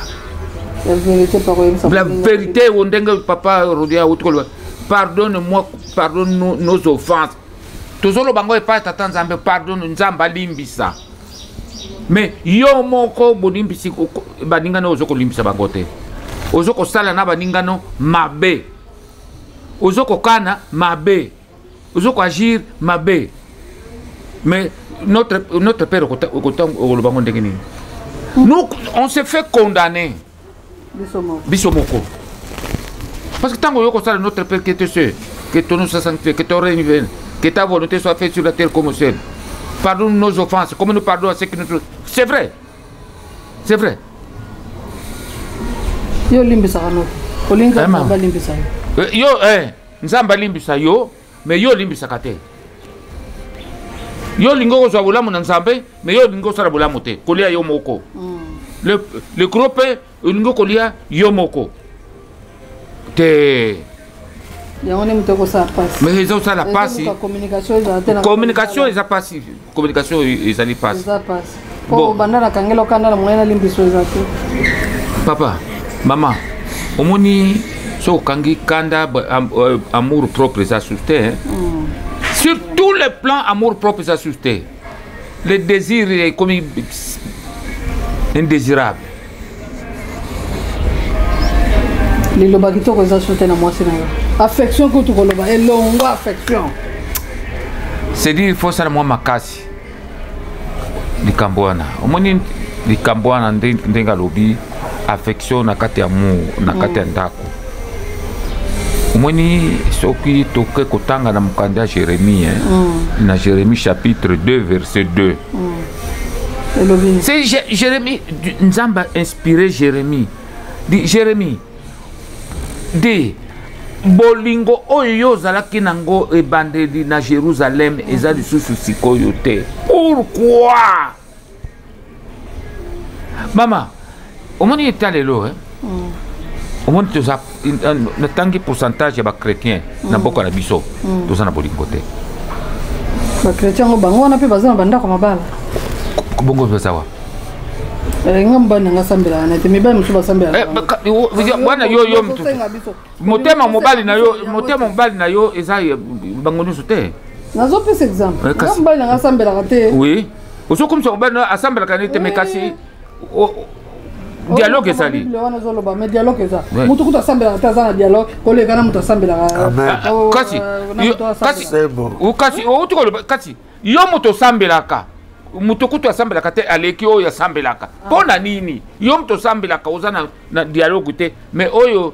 La vérité ondenge papa Rodia utu koloba. Pardonne-moi, pardonne nos offenses. Tozolo bango e pa tata nzambe pardonne nzamba limbisa. Mais yo moko bolimbisi baningano ozoko limbisa bango te. Ozoko sala na baningano mabe. Ozoko kana mabe. Ozoko agir mabe. Mais notre père au bango ndenge nini. Nous on s'est fait condamner. Bisomoko. Parce que tant que ça notre Père qui était sûr, que ton nom soit sanctifié, que ton règne vienne, que ta volonté soit faite sur la terre comme au ciel. Pardonne nos offenses, comme nous pardonnons à ceux qui nous... C'est vrai. C'est vrai. Yo limbisa kano. Olinga nzamba limbisa yo. Yo nzamba limbisa yo, mais yo limbisa kate. Yo lingo ko bolamu na nzambe, mais yo lingo sala bolamu te. Kolia yo moko. Le groupe lingo kolia yo moko. Mais ils ont ça la passe. Communication ils a passé. Communication ils allaient passer. Bon. Papa, maman, au moni so kangi kanda amour propre ça susté. Sur tous les plans amour propre ça susté. Le désir est comme indésirable. Les lobagito que ça sauté na moi c'est affection que tu koloba et longue affection. C'est dire il faut ça moi makasi. Likambwana. Omoni likambwana ndenga lobi affection na kati amour na kati ndako. Omoni soki toke kotanga na mukanda Jérémie na Jérémie chapitre 2 verset 2. C'est Jérémie Nzamba inspiré Jérémie. Dit Jérémie de bolingo oyo zalaki nango ebandeli na Jérusalem eza lisusu sikoyo te. Pourquoi? Mama, omoni etalelo omoni toza na tangi pourcentage ya ba chrétien na boko na biso toza na bolingo te. Ba chrétien ngo bango na pe bazana banda ko mabala. Bongo bezawa. Ngambana ngasambela na te mibali musuba sambela. Bwana yo motema mobali na yo eza bango nyuso te. Nazo pesa exemple. Ngambali ngasambela te. Oui. Oso comme ça mobali asambela kanite mekasi dialogue ezali. Lewana zoloba mais dialogue eza. Mutu kuta sambela ta za dialogue kole kana mutu sambela. Kasi c'est bon. O kasi o tukolo kasi yo mutu sambelaka. Mutokutu asambelaka te aleki oyo asambelaka pona nini yo mto sambelaka ozana na dialogue te mais oyo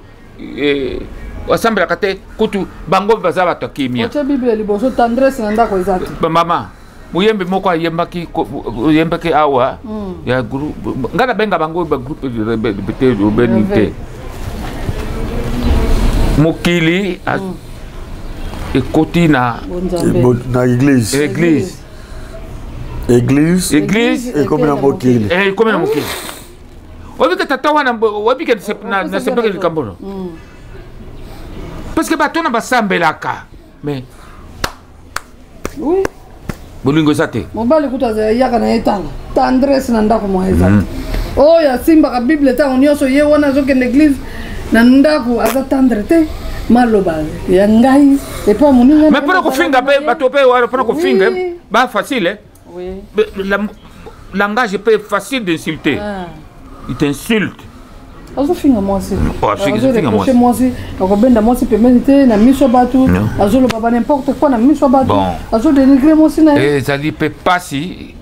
asambelaka te kutu bango baza bato kimia ocha bible liboso tendresse na ndako ezati mama muyembe moko ayembaki awa ya groupe ngana benga bango ba groupe de benite mokili ekoti na église et comme na mokili comme na mokili obike tata wana obike na sepeke likambono parce que bato na basambelaka mais oui bolingo zate mobali kutaza yaka na etala tendresse na ndako mo ezati oya simba ka bible ta onyoso ye wana zoke na église na ndako aza tendre te maloba ya ngai et pas moninga mais pour ko finga be bato pe wala pour ko finga ba facile. Oui. Le langage est facile d'insulter. Il t'insulte. azofinga mwasi azofinga mwasi mwasi akobenda mwasi pembeni te na miso bato azoloba ba n'importe quoi na miso bato azodenigre mwasi na ye ezali mpe pasi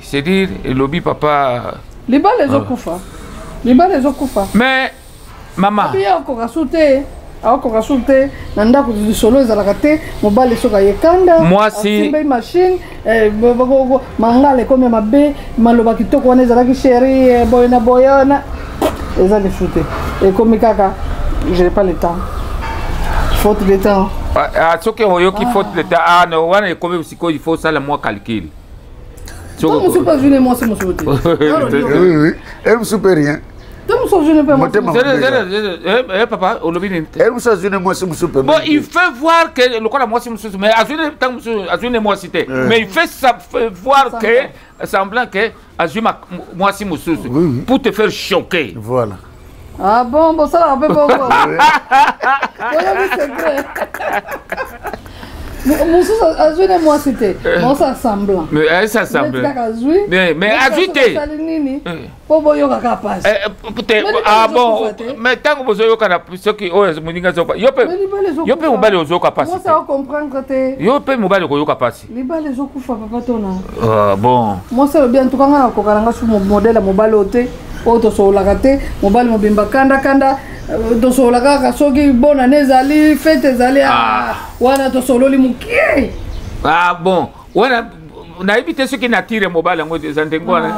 c'est-à-dire elobi papa libala ezokufa mais mama abi akoka su te na ndako lisolo ezalaka te mobali soki ayekanda asimbai machine mangala ekomi ya mabe maloba kitoko wana ezalaki sheri boyona eza lifu te ekomi kaka je n'ai pas le temps faute de temps soki oyoki faute de temps wana ekomi sikoyo il faut osala mwa calcul mosu pas vune mwasi mosu te elle me soupe rien papa olobi nini elle me soupe mwasi mosu pe bon il fait voir que lokola mwasi mosusu mais azwine mwasi te mais il fait voir que semblant que azwi mwasi mosusu pour te faire choquer voilà. Ah bon ça va un peu beaucoup. C'est vrai. Mosusu azwi ne mwasi te mosa semblant mais ça semble mais azwite po boyoka ka pasi ah bon mais tango bozoyoka na soki oyo muninga zoka yo pe mobali ozoka pasi mosa comprendre te yo pe mobali koyoka pasi libale zokufa papa tona ah bon mosa bien tukanga na kokaranga su modèle mobali ote oyo tosololaka te mobali mobimba kanda tosololaka kaka soki bona nezali fete ezali wana tosololi mokie ah bon wana nayebi te soki natire mobali yango eza ndenge wana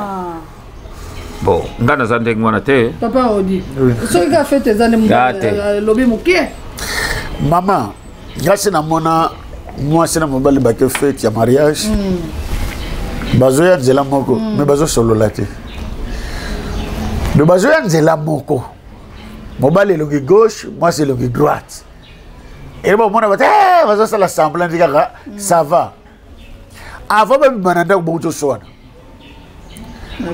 bon nga naza ndenge wana te papa odi soki ka fete eza nde lobi mokie mama ngasi namona mwasi na mobali bake fete ya mariage bazoya nzela moko me bazosolola te de bazoya nzela moko mobali elongi gauche mwasi elongi droite et bon mona bate bazosala semblant ndi kaka ça va avant babima na ndako bongo tosowana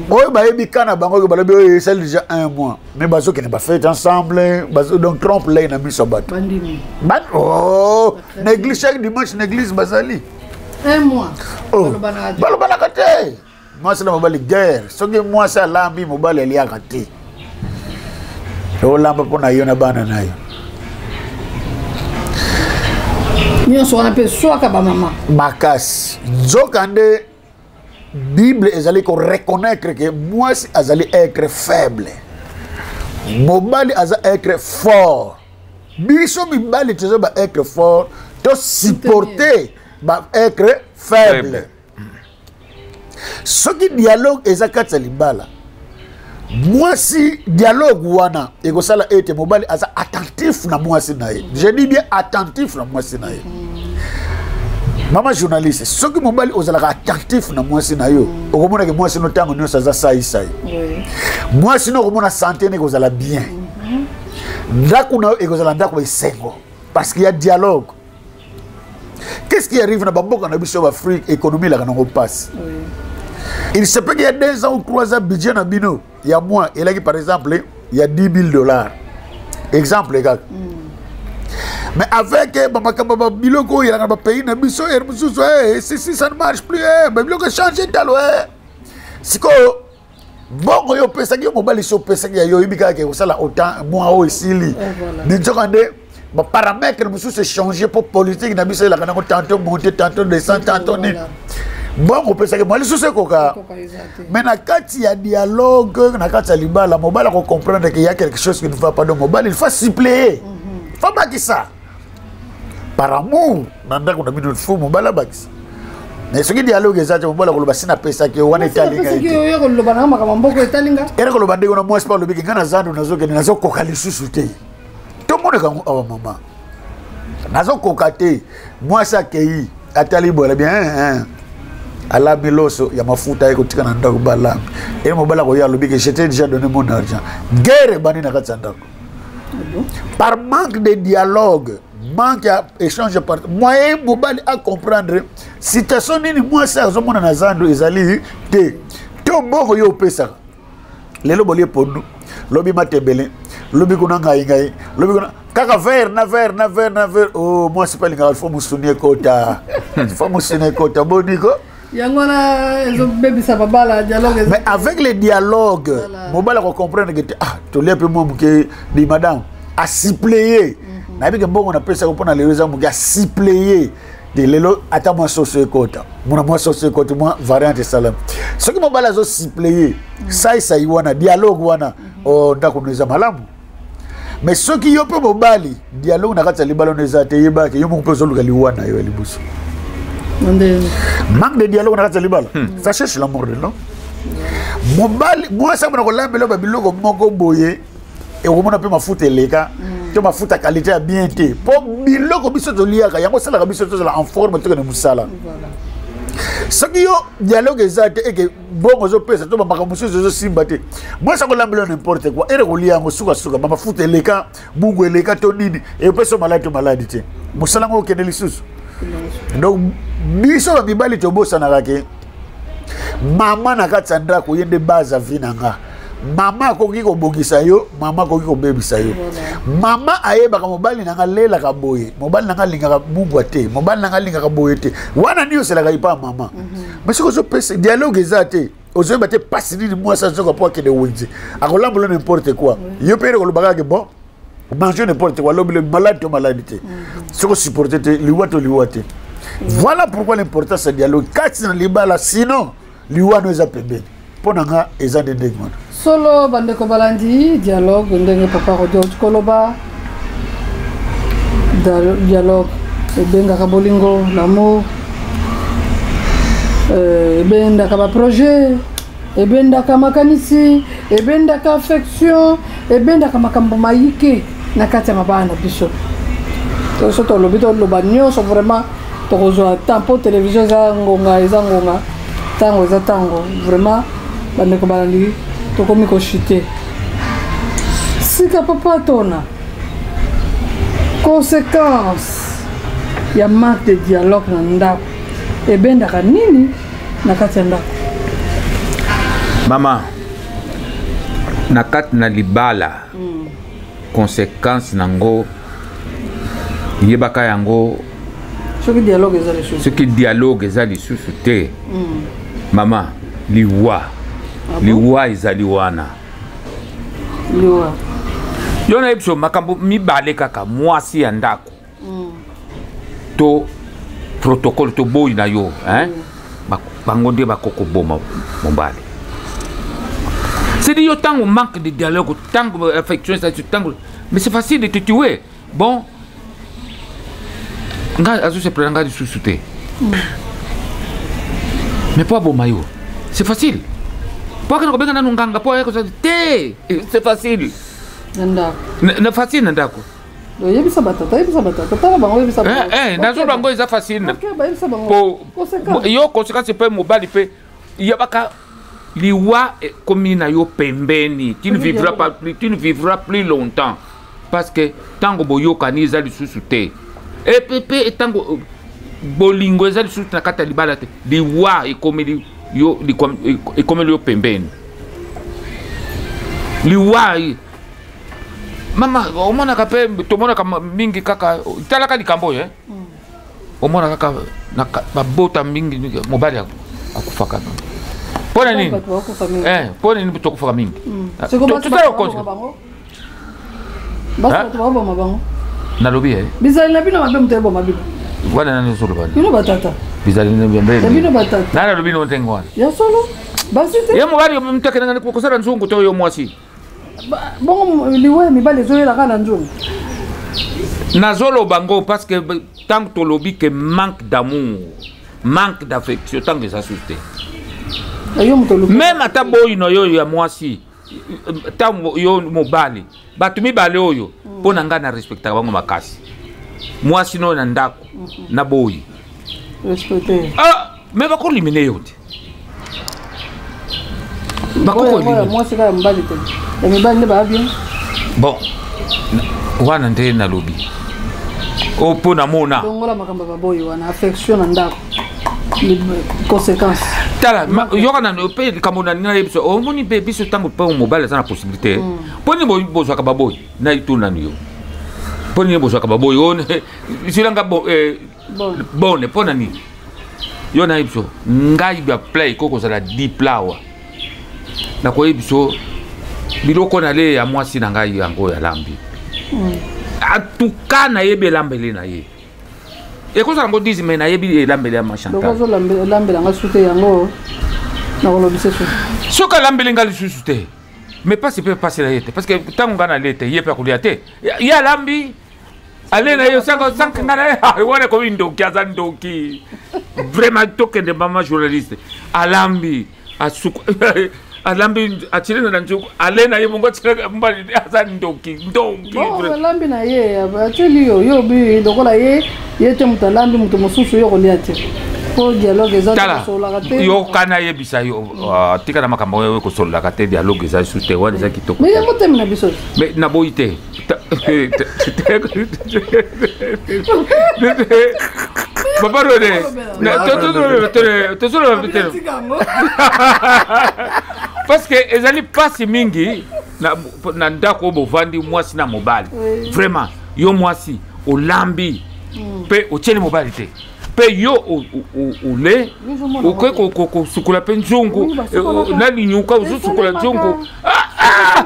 oyo bayebi kana bango oyo balobi oyo esali déjà 1 mois mais bazokende bafete ensemble donc trompe lei na miso bato na église chaque dimanche na église bazali 1 mois balobanaka te mwasi na mobali guerre soki mwasi alambi mobali aliaka te olamba mpona yo na bana na yo nyonso wana mpe swaka bamama makasi nzoka nde bible ezali koreconnaître ke mwasi azali être faible mobali aza être fort biso mibali toza ba être fort to supporter ba être faible soki dialogue eza kati ya libala mwasi dialogue wana ekosala ete mobali aza attentif na mwasi na ye je dis bien attentif na mwasi na ye mama journaliste soki mobali ozalaka attentif na mwasi na yo okomona ke mwasi no ntango nyonso aza sai mwasi no okomona santé ne ekozala bien ndako na yo ekozala ndako esengo parce qu'il y a dialogue. Qu'est-ce qui arrive dans Bamboka na biso Afrique économie la kanongo passe. Il se peut qu'il y a 2 ans ou 3 ans budget na bino. Il y a moins, et là par exemple, il y a $10,000. Exemple les gars. Mais avec Bamaka Biloko, il y a un pays na biso si ça ne marche plus, Biloko changer talo si ko bon yo pesa ki mobile so pesa ki yo ibika ke osala autant moi o isili. N'jokande ba paramètres musu se changer pour politique na biso la kana tantôt monter tantôt descendre tantôt ni. Bon on pesa ke moi so se koka. Mais na kati ya dialogue na kati ya libala mobile ko comprendre qu'il y a quelque chose qui ne va pas dans mobile, il faut suppléer. Faut pas que ça. Par amour, nanda ko na bido fou mobile bax. Mais ce qui dialogue est ça, mobile ko loba sina pesa ke wana italinga. Pesa ke yo ko loba na makambo italinga. Era ko loba ndeko na moi pas lobi ke ngana zando nazo ke nazo koka lisusu te. To mona ka awa mama. Nazo koka te. Moi ça kei atali bola bien ala biloso ya mafuta eko tika na ndako bala. Et mobile ko ya lobi ke j'étais déjà donné mon argent. Guerre bani na katsa ndako. Par manque de dialogue, manque d'échange par moyen mobile à comprendre situation nini moi ça zo mona na zando ezali te to mboko yo pesa lelo bolie pondu lobi matebele lobi kuna ngai lobi kuna kaka ver na ver oh moi c'est pas linga faut musunie kota faut musunie kota boniko Mais avec les dialogues, mobile va comprendre que tu l'as peu moins que dit madame à suppléer. Na bi que bon on appelle ça pour les raisons à suppléer de lelo ata moi socio-écoute. Moi socio-écoute moi variante salam. Ce qui mobile a suppléer, ça y wana dialogue wana o ndakuneza malamu. Mais ce qui yo peu mobile dialogue na kati libalo neza te yeba ke yo mo peso luka liwana yo libuso. Manque de dialogue na kati libalo. Ça cherche la mort de non. Mobile moi ça me kolambelo ba biloko moko boye et on a pu mafuta eleka to mafuta qualité ya bien te po biloko biso to liaka yango sala biso to la en forme to na musala. Ce qui yo dialogue ezate et que bongo zo pesa to ba muso zo simba te moi ça kolambelo n'importe quoi et ko liango suka ba mafuta eleka bungu eleka to nini et peso maladi te musala ngo keneli susu. Donc biso ba bibali to bosa na rake mama na katsandra ko yende baza vinanga mama akoki kobongisa yo mama akoki kobebisa yo mama ayebaka mobali nanga lela ka boye mobali nanga lingaka mubwa te mobali nanga lingaka boye te wana niyo selaka ipa mama mais ce que je pense dialogue ezate ozo bate passer ni moi ça zoka pour que de winzi akolambolo n'importe quoi yo pere ko lobaka ke bon manger n'importe quoi l'homme malade to maladie ce que supporter te liwato voilà pourquoi l'importance du dialogue kati na libala sinon liwano eza pembeni ponanga eza de ndegman solo bandeko balandi dialogue ndenge papa rodio koloba dialogue ebengaka bolingo l'amour ebendaka ba projet ebendaka makanisi ebendaka affection ebendaka makambo mayike na kati ya mabana biso to tolobi toloba nyonso vraiment tokozwa tempo télévision eza ngonga tango eza tango vraiment bandeko balandi tokomi kochute sika papa tona conséquence ya manque de dialogue na ndako ebendaka nini na kati ya ndako mama na kati na libala conséquence nango yebaka yango soki dialogue eza lisusu te mama liwa liwa ezali wana liwa yo na biso makambo mibale kaka mwasi ya ndako to protocole to boyi na yo bango nde bakoko boma mobali c'est dit yo tango manque de dialogue tango affection ça tango mais c'est facile de te tuer bon nga azo se prendre de sous-souté mais pas bon mayo c'est facile pour que nous benga na nganga pour que ça c'est facile na facile ndako yebisa batata tala bango yebisa bango nazo bango eza facile po yo conséquence pe mobali pe yabaka liwa comme na yo pembeni tu ne vivras plus longtemps parce que tango boyo kaniza li sous-souté et pepe tango bolingo eza li sous na kata libala te liwa ekomeli yo ekomeli yo pembeni liwa mama omona kape tomona kama mingi kaka talaka likambo omona kaka na babota mingi mobali akufaka pona nini pona nini tokufaka mingi tutalo konse basi to baba mabango nalobi bizali na bino mabe mutebo mabino wana nani solo bana bino batata bizali na bino batata nana lobi no tengwana ya solo basi te ya mobali mutake ngani kokosala nzungu to yo mwasi bon liwe mibale zoyela kana nzungu nazolo bango parce que tant que tolobi que manque d'amour manque d'affection tant que ça souté même ata boyi no yo ya mwasi tango yo mobali batu mibale oyo pona nga na respecta bango makasi mwasi no na ndako na boyi respecter mais bako limine yo te bako limine mwasi ka mbali te et mibali ne ba bien bon wana nde na lobi o pona mona dongola makamba ba boyi wana affection na ndako conséquence tala yokana no pe kamona na yebiso o moni be biso tango pe mobile sana possibilité poni bozo ka baboy na ituna niyo poni bozo ka baboy on silanga bon pona ni yo na biso ngai ba play koko za la diplawa na ko biso biloko na le ya mwasi na ngai yango ya lambi atuka na yebe lambele na ye e ko za ngo dizi me na yebi lambele ya machanta donc zo lambele nga sute yango na ko lobise so soka lambele ngali susute mais pas peut passer la yete parce que tant on gana lete yepe ko liate ya lambi allez na yo sank ngana wala ko windo kyaza ndoki vraiment token de mama journaliste alambi asuku alambi atile na njuku allez na yo mongo tsika mbali aza ndoki alambi na ye ateli yo bi dokola ye yete mutalambi mutu mususu yo ko liate ko dialogue za ko la kate yo kana ye bisa yo tika na makambo yo ko sola kate dialogue za sute wani za kitoko mais mo tem na biso mais na boite papa rode parce que ezali pasi mingi na ndako bovandi mwasi na mobali vraiment yo mwasi olambi pe ocheni mobali te pe yo ule ko sukula pe nzungu na linyuka usukula nzungu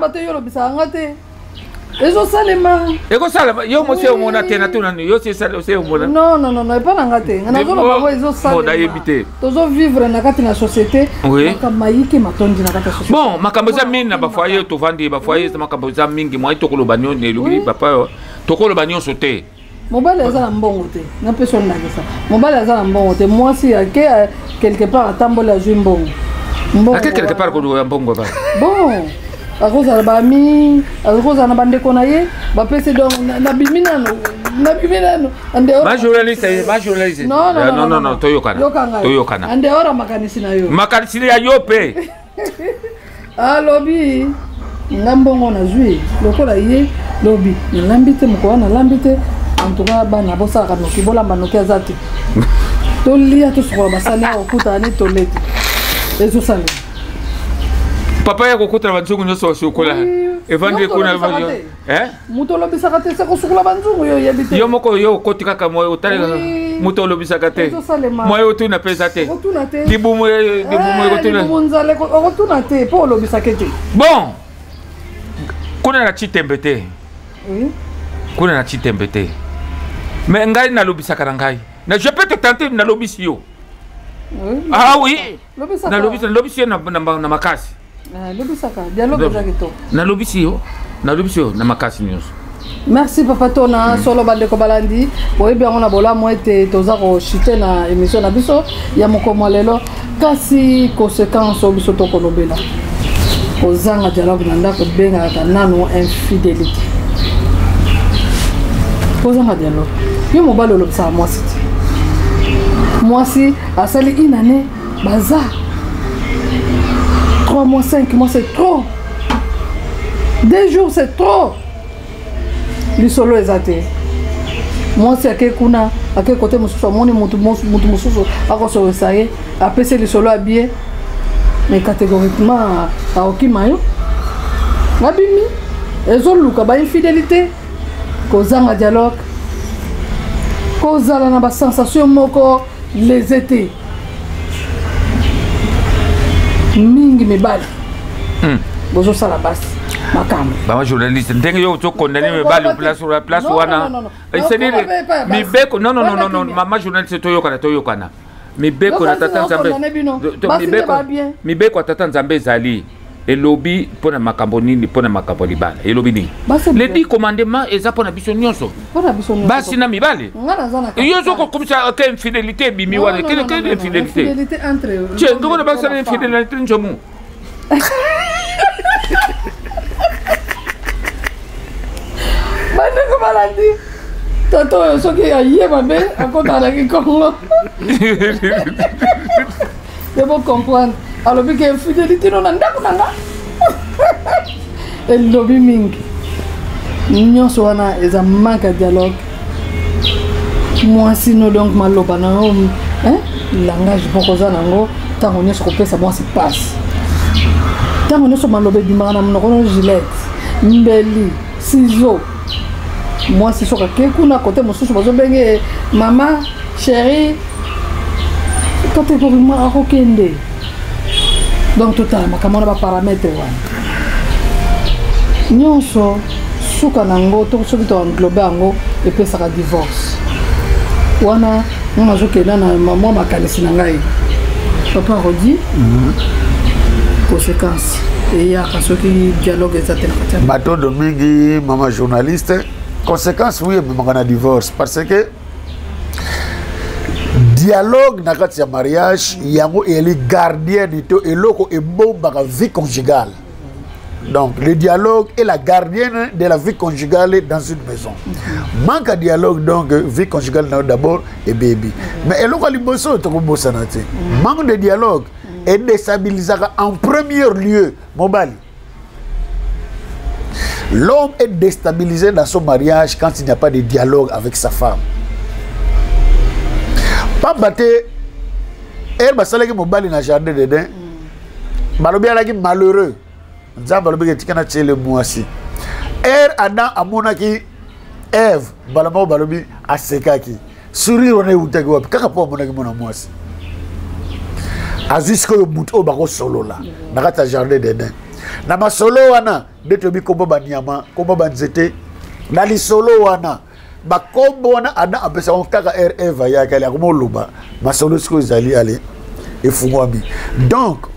bate yo lobisa ngate ezo salema yo mo se omona tena tuna yo se omona non pas ngate ngana zo lo ezo salema tozo vivre na kati na société makambayike matondi na kati ya société bon makambo za mingi na ba foyer to vandi ba foyer makambo za mingi moi to kolo banyo ne lugi papa to kolo banyo sote mobali aza na mbongo te na peso ndakisa mobali aza na mbongo te mwasi ake quelque part atambola azwi mbongo ake quelque part ko ya mbongo ba bon akozala bami akozala na bandeko na ye bapesi donc na biminano ma journaliste non toyokana ande ora makanisi na yo makanisi ya yo pe alobi nga mbongo nazwi lokola ye lobi nalambi te moko wana nalambi te en tout cas bana bosaka noki bolamba noki aza te tolia tosukola basali ya kokuta ani tolete ezosala papa ya kokuta banzungu nyonso basukola evandre kuna moto olobisaka te se kosukula banzungu yo yebi te yo moko yo okoti kaka moye otali moto olobisaka te moye otuna pesa te libumu nzale okotuna te mpo olobisake te bon kuna na chitembe te kuna na chitembe te mais ngai nalobisaka na ngai na je peux te tenter nalobisi yo ah oui nalobisi yo na makasi lobisaka dialogue ezaki to nalobisi yo na makasi nyonso. Merci papa tona solo bandeko balandi oyebi yango na bolamu ete toza koshite na émission na biso ya mokoma lelo kasi conséquence o biso tokolobela kozanga dialogue na ndako bengaka nano infidélité kozanga dialogue yo mobali olobisaka mwasi te mwasi asali une année baza 3 mois 5 mois c'est trop 2 jours c'est trop lisolo ezate mwasi ake kuna ake kote mosusu amoni mutu mosusu akosowesa ye apesi lisolo abie mais catégoriquement aokima yo abimi ezoluka bainfidélité kozanga dialogue kozala na basensation moko les ete mingi mibali bozosala basi makambo bama journaliste ndenge yo to condamner mibali place wana c'est-à-dire mibeko non mama journaliste toyokana mibeko na tata nzambe mibeko atata nzambe ezali elobi pona makambo nini pona makambo libala elobi nini le dit commandement eza pona biso nyonso basi na mibali yo zo ko komisa ke infidélité bimi wana ke infidélité entre je ngoko na basa infidélité njomu bande ko balandi tato yo soki aye mabe akotala ki kongo debo comprendre alobi ke infidélité no na ndako nanga elobi mingi nyonso wana eza manque ya dialogue mwasi no donc maloba nango langage moko oza nango ntango nyonso kopesa mwasi pasi ntango nyonso maloba ebimaka na monoko no gilete mbeli ciseau mwasi soki ake kuna kote mosusu bazobenge mama chéri catégoriquement akokende donc totala makambo na baparametre wana nyonso suka nango to soki toenglobe yango epesaka divorce wana nga nazokenda na mwa makanisi na ngai papa Rodi conséquence eyaka soki dialogue eza te na kati ya batondo mingi mama journaliste conséquence oui ememaka na divorce parce que dialogue na kati ya mariage yango eli gardienne to eloko ebombaka vie conjugale. Donc le dialogue est la gardienne de la vie conjugale dans une maison. Manque de dialogue donc vie conjugale d'abord et baby. Mais eloko liboso to ko bosana te. Manque de dialogue est déstabilisera en premier lieu mobali. L'homme est déstabilisé dans son mariage quand il n'y a pas de dialogue avec sa femme. Pas battre elle basalaki mobali na jardin d'Éden. Balobi alaki malheureux. Nzamba balobi ketikana tshele mwasi. Adam amonaki Ève balamo balobi asekaki. Sourire on est utaki wapi kaka po amonaki mona mwasi. Azisko yo muto bako solo la. Na kata jardin d'Éden. Na masolo wana ndetobi kombo banyama, kombo banzete. Na li solo wana bakombo wana Adam apesa on kaka Eva ya kali akomo luba. Masolo siko zali ale efungwami. Donc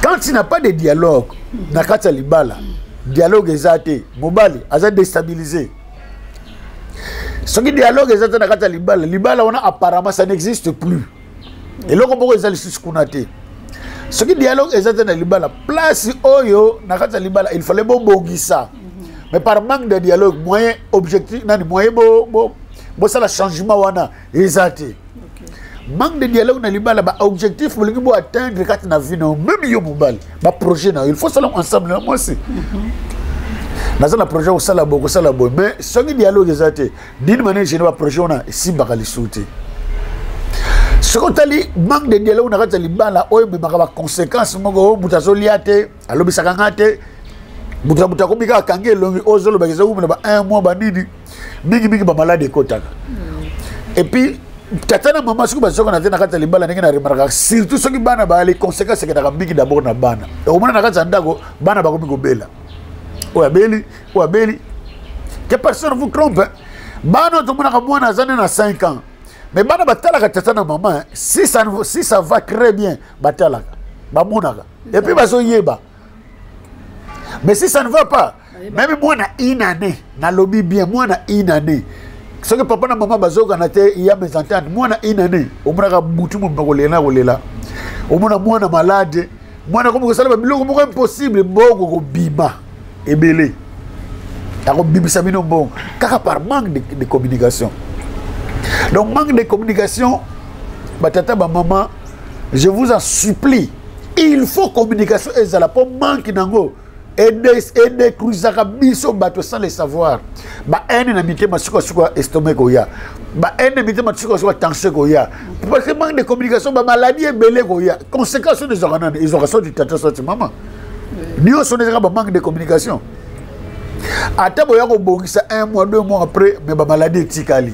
quand il n'y a pas de dialogue, nakata libala, dialogue ezate, mobali, aza déstabilisé. Ce qui dialogue ezate nakata libala, libala on a apparemment ça n'existe plus. Et là comment ezali suskunate. Ce qui dialogue ezate na libala, place oyo nakata libala, il fallait bongisa. Mais par manque de dialogue, moyen objectif, nani moyen bo ça le changement wana ezate. Manque de dialogue na libala ba objectif molingi bo atteindre kati na vie na même yo mobali ba projet na il faut ça ensemble na moi aussi naza na projet au sala boko sala bo mais soki dialogue ezate d'une manière générale projet on a si bakali sauter ce qu'on tali manque de dialogue na kati libala oyo be ba conséquences moko mutazo liate alobi sakangate muta ko bika kange longi ozolo ba kezo ba un mois ba nini mingi ba malade kotaka et puis tatana mama suku bazoko na tena kata libala ndenge na remarka surtout soki bana ba les conséquences c'est que na mbiki d'abord na bana et au moins na kata ndako bana ba ko biko bela oya beli que personne vous trompe bana to mona ka mwana zane na 5 ans mais bana batala ka tatana maman si ça va très bien batala ba monaka et puis bazo yeba mais si ça ne va pas même moi na une année na lobby bien moi na une année. Ce que papa na maman bazoka na te iya mésentente moi na une année au mona mutu mo bakolela kolela au mona mwana malade mwana comme ça ba biloko moko impossible boko ko bima ebele ako bibisa bino bon kaka par manque de communication. Donc manque de communication batata ba maman je vous en supplie il faut communication ezala po manque nango aider cruzaka biso bato sans le savoir ba ene na mitema suka estomac koya ba ene mitema suka tension koya parce que manque de communication ba maladie belé koya conséquences des organes ils ont reçu du tata sorti maman nio sonné ba manque de communication ata boya ko bongisa 1 mois 2 mois après mais ba maladie tikali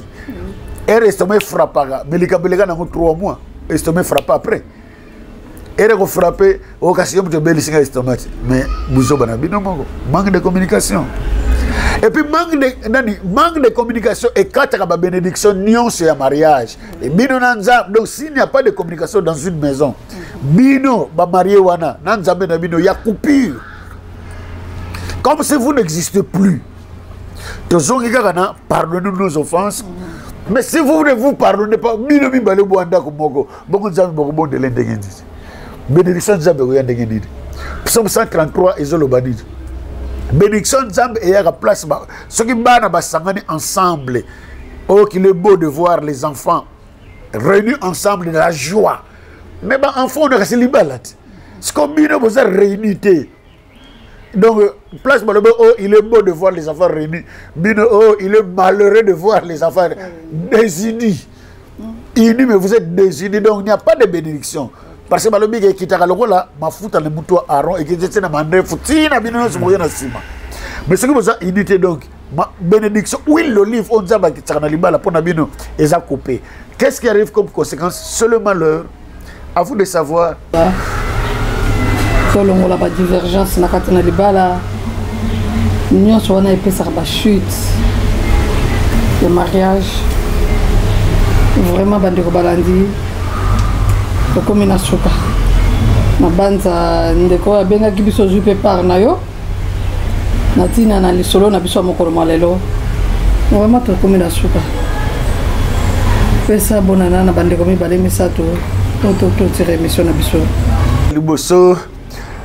et estomac frappaka belika na 3 mois estomac frappe après. Et on frappé au casino de Bélissinga estomac. Mais Bouzo Banabino manque de communication. Et puis manque de communication et quand il y a une bénédiction, nion sur un mariage. Et bino nanza, donc s'il n'y a pas de communication dans une maison, bino ba marié wana nanza benabino ya coupure. Comme si vous n'existez plus. Pardonnez nos offenses. Mais si vous ne vous pardonnez pas, bino mi balé boanda komoko. Bongo nzambe boko de l'indégénisme. Bénédiction de Zambé est en Psaume 133 et Zolobadid. Bénédiction de Zambé est à la place. Ceux qui sont ensemble. Oh, qu'il est beau de voir les enfants réunis ensemble dans la joie. Mais les enfants, on a resté libérés. C'est comme si vous êtes réunis. Donc, place oh, il est beau de voir les enfants réunis. Oh, il est malheureux de voir les enfants désunis. Unis, mais vous êtes désunis. Donc, il n'y a pas de bénédiction. Parce que balobi ke kitaka lokola mafuta le mutu Aaron et que j'étais na mandé futina bino so moya na sima. Mais ce que vous avez unité donc bénédiction huile l'olive on zaba kitaka na libala pona bino eza coupé. Qu'est-ce qui arrive comme conséquence? C'est le malheur. À vous de savoir. Selon la divergence, na katana libala, nous sommes en épaisseur de chute, le mariage, vraiment bandeko balandi, le commune asuka. Ma banza ndeko abenga kibiso jupe par nayo, natina na lisolo na biso mokolo malelo, vraiment le commune asuka. Pesa bonana na bandeko mi balemi sato, toto tire mission na biso. Liboso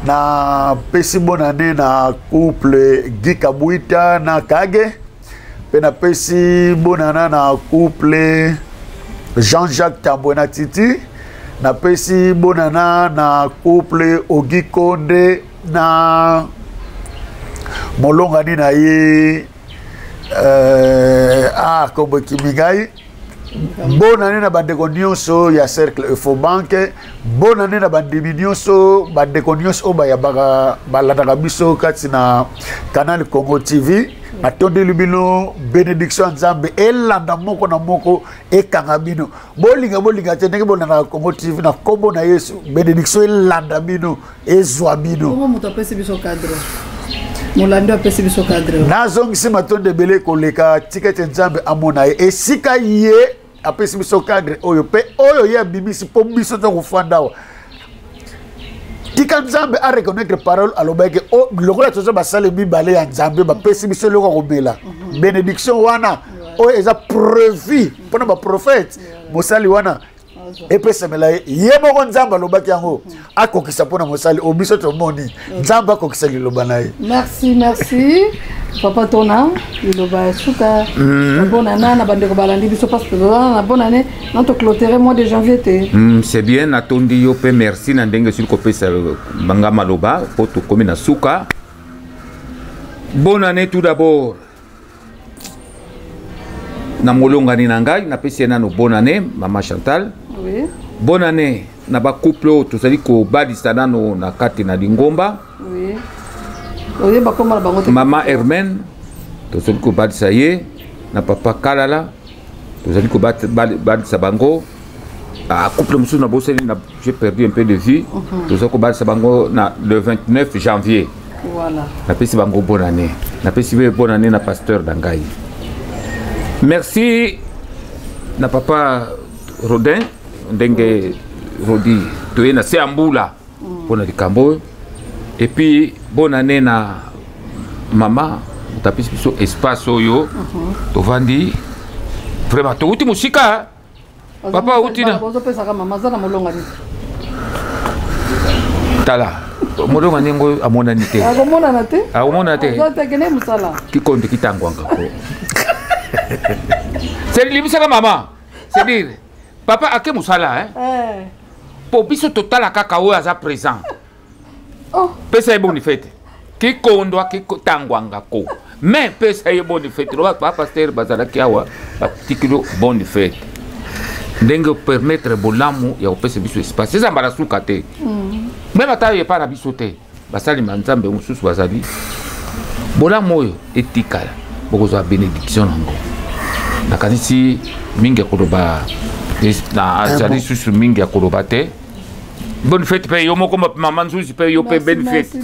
na pesi bonne année na couple Guy Kabouita na Kage, pe na pesi bonne année na couple Jean-Jacques Tambouena Titi, na pesi bonne année na couple Ogi Konde na molongani na ye Kombo Kimigai. Bonne année na bandeko nyonso ya cercle Efobank. Bonne année na bandimi nyonso bandeko nyonso ya balataka biso kati na Canal Congo TV. Atonde libino bénédiction nzambe elanda moko na moko ekanga bino. Bolinga te ndenge bolanda Congo TV na kombo na Yesu. Bénédiction elanda bino ezwa bino. Comment muto pesi biso cadre? Molando apesi biso cadre. Nazongisi matonde bele koleka ticket nzambe amona e sika ye apesi biso cadre oyo pe oyo ye bibisi po biso to kufanda wa. Tika nzambe a reconnaître parole alobeke o lokola tozo basale bibale ya nzambe ba pesi biso loko kobela. Bénédiction wana oyo eza prévu pona ba prophète mosali wana epesa melaye ye moko nzamba lobaki yango akokisa pona mosali obiso to moni nzamba akokisa liloba naye. Merci papa tona liloba suka bonne année na bandeko balandi biso parce que na bonne année na to clôturer mois de janvier té. C'est bien atondi yo pe merci na ndenge sur ko pesa banga maloba po to komi na suka. Bonne année tout d'abord. Na molongani na ngai na pesi na no bonne année maman Chantal. Oui. Bonne année na ba couple tozali ko badisa nano na kati na Lingomba. Oui. Oye ba koma bango te. Maman Hermène tozali ko badisa ye na papa Kalala tozali ko badisa bango. A couple musu na boseli na j'ai perdu un peu de vue. Tozali ko badisa bango na le 29 janvier. Voilà. Na pesi bango bonne année. Na pesi bonne année na pasteur Dangai. Merci na papa Rodin ndenge Rodi toye na Seambula pona likambo et puis bonne année na mama utapisi biso espace oyo tovandi vraiment to uti musika papa uti na bozo pesa ka mama za na molonga ni tala molonga ningo amona nite akomona na te akomona te za te kene musala kikonde kitangwanga ko c'est libisaka mama c'est dire papa ake musala hein po biso total kaka oyo aza présent oh pesa ye boni fete kikondo akitangwanga ko mais pesa ye boni fete lo ba pasteur bazalaki awa batikilo boni fete ndenge permettre bolamu ya opesa biso espace eza mbala suka te même ata ye pa na biso te basali manzambe mususu bazali bolamu oyo etikala bokozwa bénédiction nango nakanisi mingi koloba na azali susu mingi koloba te. Bonne fête pe yo moko maman nzuzi pe yo pe bonne fête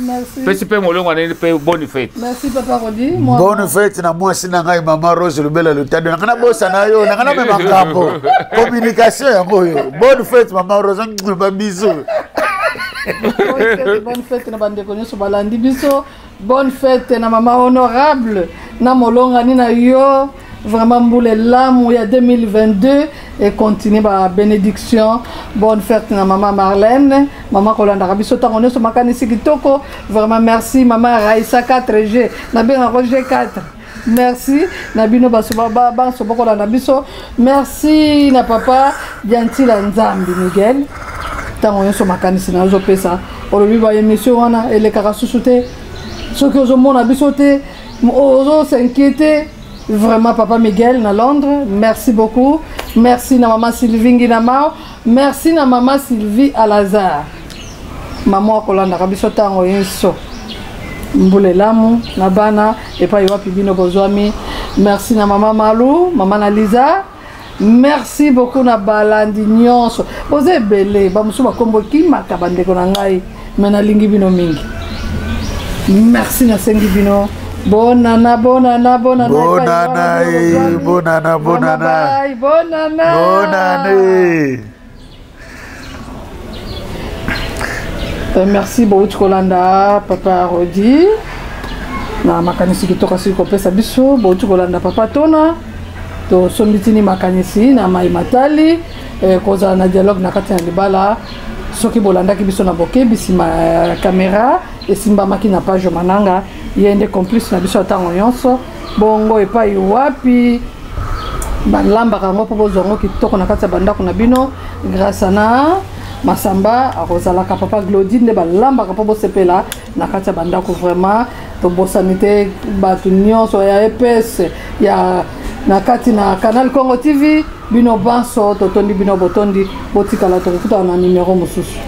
pe si pe molongo na pe bonne fête. Merci papa Rodi. Bonne fête na moi sina ngai maman Rose Lubela Lutado ngana bosa na yo ngana me makambo communication yango yo. Bonne fête maman Rose ngba bisou. Bonne fête na bande konyo balandi biso. Bonne fête na maman honorable na molonga ni na yo. Vraiment mboule l'amour il y a 2022 et continuer par bénédiction. Bonne fête na maman Marlène, maman Kolanda Rabiso Tangono so makanisi kitoko. Vraiment merci maman Raissa 4G, na bien Roger 4. Merci na bino basoba ba so boko na biso. Merci na papa Diantila Nzambi Miguel. Tangono so makanisi na zo pesa. Olobi ba émission wana ele karasusuté. Ce que je mona bisoté, ozo s'inquiéter. Vraiment papa Miguel na Londres, merci beaucoup. Merci na maman Sylvie Nginamao, merci na maman Sylvie Alazar. Maman Kolanda Rabiso tango yeso. Mbule lamu na bana et pas yoa pibino bozwami. Merci na maman Malou, maman Aliza. merci beaucoup na balandi nyonso oze belé ba musu ba kombo ki makabande ko ngai mena lingi bino mingi merci na sengi bino bonana bonana bonana bonana bonana bonana bonana bonana merci beaucoup Kolanda papa Rodi na makanisi kitoka siko pesa biso beaucoup Kolanda papa tona to sombitini makanisi na mai matali koza na dialogue na kati na libala soki bolanda ki biso na boke bisima caméra esimba maki na page mananga yende complice na biso atango nyonso bongo epai wapi balamba kango po bozongo kitoko na kati ya bandako na bino grâce na Masamba akozalaka papa Glodine de balamba ka po bosepela na kati ya bandako vraiment to bosanité batu nyonso ya EPS ya na kati na Canal Congo TV bino banso to tondi bino botondi botikala to kuta na numéro mosusu